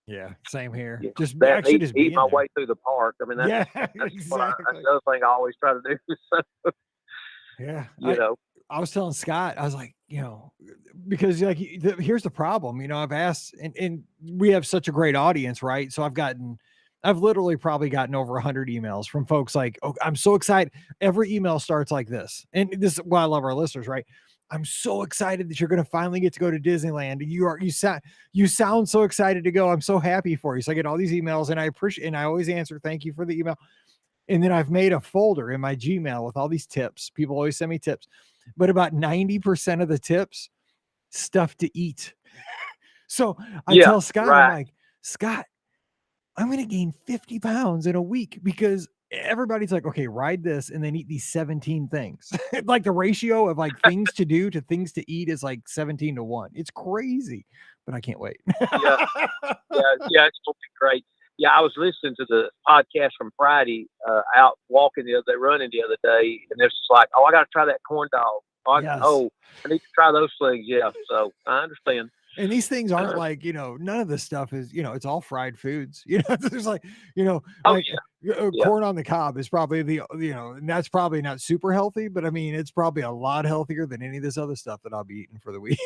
yeah, same here. Yeah, Just that actually eat, just eat my being there. way through the park. I mean, that's Exactly. that's the other thing I always try to do. So, Yeah. I I was telling Scott, I was like, because like here's the problem, I've asked, and we have such a great audience, right? So I've literally probably gotten over 100 emails from folks like, oh, I'm so excited. Every email starts like this, and this is why I love our listeners, right? I'm so excited that you're going to finally get to go to Disneyland. You sound so excited to go. I'm so happy for you. So I get all these emails, and I appreciate, and I always answer, thank you for the email. And then I've made a folder in my Gmail with all these tips. People always send me tips, but about 90% of the tips, stuff to eat. So I tell Scott, right. I'm like, Scott, I'm going to gain 50 pounds in a week because everybody's like, okay, ride this and then eat these 17 things. Like the ratio of like things to do to things to eat is like 17-1. It's crazy, but I can't wait. Yeah, it's going to be great. Yeah, I was listening to the podcast from Friday, out walking running the other day, and it's just like, I got to try that corn dog. I need to try those things. Yeah, so I understand. And these things aren't like, none of this stuff is, it's all fried foods. There's like, corn on the cob is probably and that's probably not super healthy, but I mean, it's probably a lot healthier than any of this other stuff that I'll be eating for the week.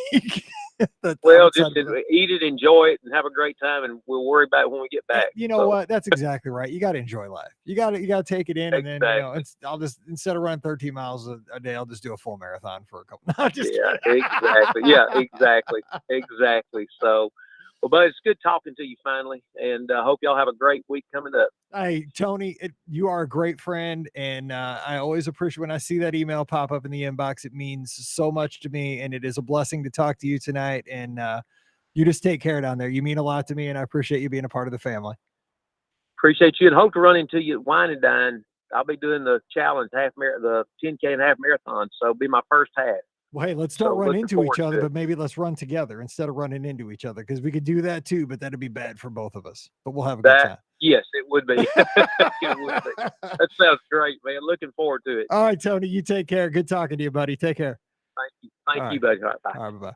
Well, just eat it, enjoy it, and have a great time, and we'll worry about it when we get back. You know what? That's exactly right. You got to enjoy life. You got to take it in, exactly. And then I'll just, instead of running 13 miles a day, I'll just do a full marathon for a couple. Exactly. Yeah, exactly. So, well, but it's good talking to you finally, and I hope y'all have a great week coming up. Hey, Tony, you are a great friend, and I always appreciate when I see that email pop up in the inbox. It means so much to me, and it is a blessing to talk to you tonight. And you just take care down there. You mean a lot to me, and I appreciate you being a part of the family. Appreciate you, and hope to run into you at Wine and Dine. I'll be doing the challenge, the 10K and half marathon, so it'll be my first half. Well, hey, let's don't run into each other, but maybe let's run together instead of running into each other, because we could do that too, but that'd be bad for both of us. But we'll have a good time. Yes, it would be. That sounds great, man. Looking forward to it. All right, Tony, you take care. Good talking to you, buddy. Take care. Thank you. Thank you, buddy. All right, bye. All right, bye-bye.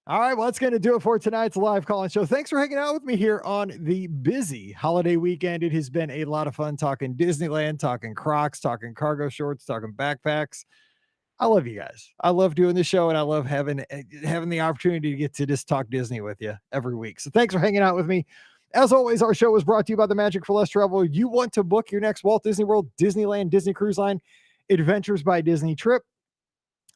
All right, well, that's going to do it for tonight's live call-in show. Thanks for hanging out with me here on the busy holiday weekend. It has been a lot of fun talking Disneyland, talking Crocs, talking cargo shorts, talking backpacks. I love you guys. I love doing the show, and I love having the opportunity to get to just talk Disney with you every week. So thanks for hanging out with me. As always, our show is brought to you by the Magic for Less Travel. You want to book your next Walt Disney World, Disneyland, Disney Cruise Line, Adventures by Disney trip?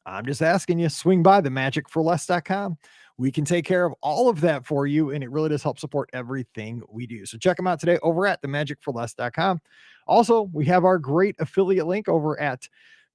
I'm just asking you, swing by the magicforless.com. We can take care of all of that for you, and it really does help support everything we do. So check them out today over at themagicforless.com. Also, we have our great affiliate link over at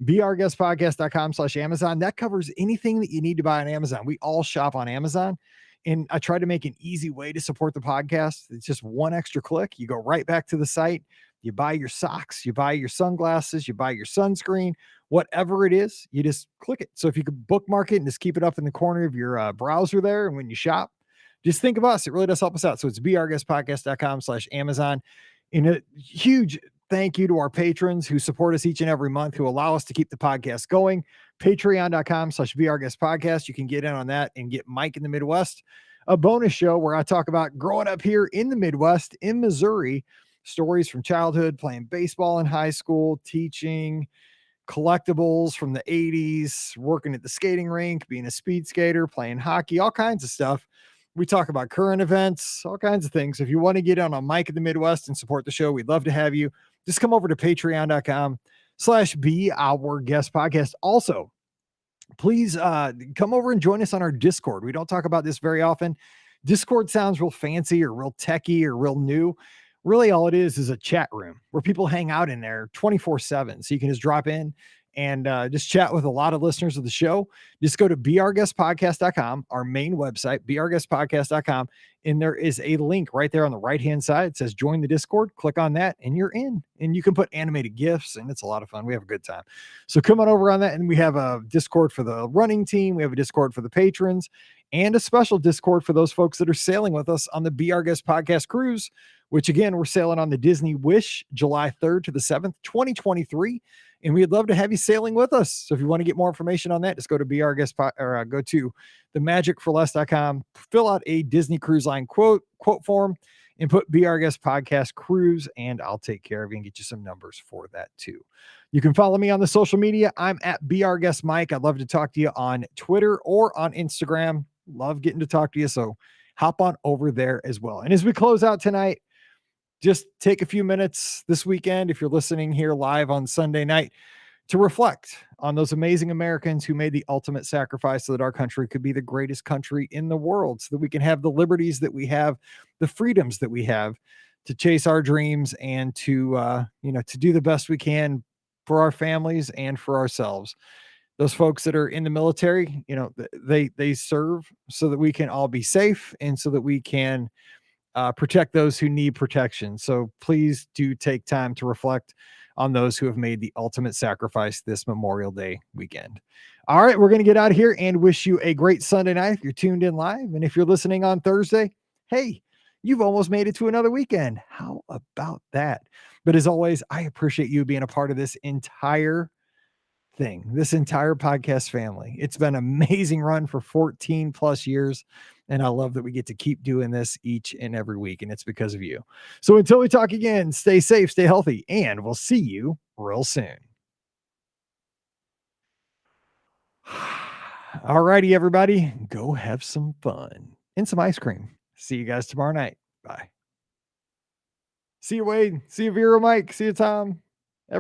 beourguestpodcast.com/Amazon. That covers anything that you need to buy on Amazon. We all shop on Amazon, and I try to make an easy way to support the podcast. It's just one extra click. You go right back to the site. You buy your socks, you buy your sunglasses, you buy your sunscreen, whatever it is, you just click it. So if you could bookmark it and just keep it up in the corner of your browser there, and when you shop, just think of us. It really does help us out. So it's beourguestpodcast.com/Amazon. And a huge thank you to our patrons who support us each and every month, who allow us to keep the podcast going. Patreon.com/beourguestpodcast. You can get in on that and get Mike in the Midwest, a bonus show where I talk about growing up here in the Midwest, in Missouri, stories from childhood, playing baseball in high school, teaching, collectibles from the 80s, working at the skating rink, being a speed skater, playing hockey, all kinds of stuff. We talk about current events, all kinds of things. If you want to get on Mike in the Midwest and support the show, we'd love to have you. Just come over to patreon.com/beourguestpodcast. Also, please come over and join us on our Discord. We don't talk about this very often. Discord sounds real fancy or real techy or real new. Really, all it is a chat room where people hang out in there 24/7. So you can just drop in and just chat with a lot of listeners of the show. Just go to beourguestpodcast.com, our main website, beourguestpodcast.com. And there is a link right there on the right-hand side. It says join the Discord. Click on that and you're in. And you can put animated GIFs and it's a lot of fun. We have a good time. So come on over on that. And we have a Discord for the running team. We have a Discord for the patrons and a special Discord for those folks that are sailing with us on the Be Our Guest podcast cruise, which again, we're sailing on the Disney Wish, July 3rd to the 7th, 2023. And we'd love to have you sailing with us. So if you want to get more information on that, just go to Be Our Guest or go to themagicforless.com, fill out a Disney Cruise Line quote form and put Be Our Guest podcast cruise, and I'll take care of you and get you some numbers for that too. You can follow me on the social media. I'm at Be Our Guest Mike. I'd love to talk to you on Twitter or on Instagram. Love getting to talk to you. So hop on over there as well. And as we close out tonight, just take a few minutes this weekend, if you're listening here live on Sunday night, to reflect on those amazing Americans who made the ultimate sacrifice so that our country could be the greatest country in the world, so that we can have the liberties that we have, the freedoms that we have to chase our dreams and to do the best we can for our families and for ourselves. Those folks that are in the military, they serve so that we can all be safe and so that we can protect those who need protection. So please do take time to reflect on those who have made the ultimate sacrifice this Memorial Day weekend. All right, we're going to get out of here and wish you a great Sunday night if you're tuned in live. And if you're listening on Thursday, hey, you've almost made it to another weekend. How about that? But as always, I appreciate you being a part of this entire thing, this entire podcast family. It's been an amazing run for 14 plus years. And I love that we get to keep doing this each and every week. And it's because of you. So until we talk again, stay safe, stay healthy, and we'll see you real soon. All righty, everybody, go have some fun and some ice cream. See you guys tomorrow night. Bye. See you, Wade. See you, Vera, Mike. See you, Tom.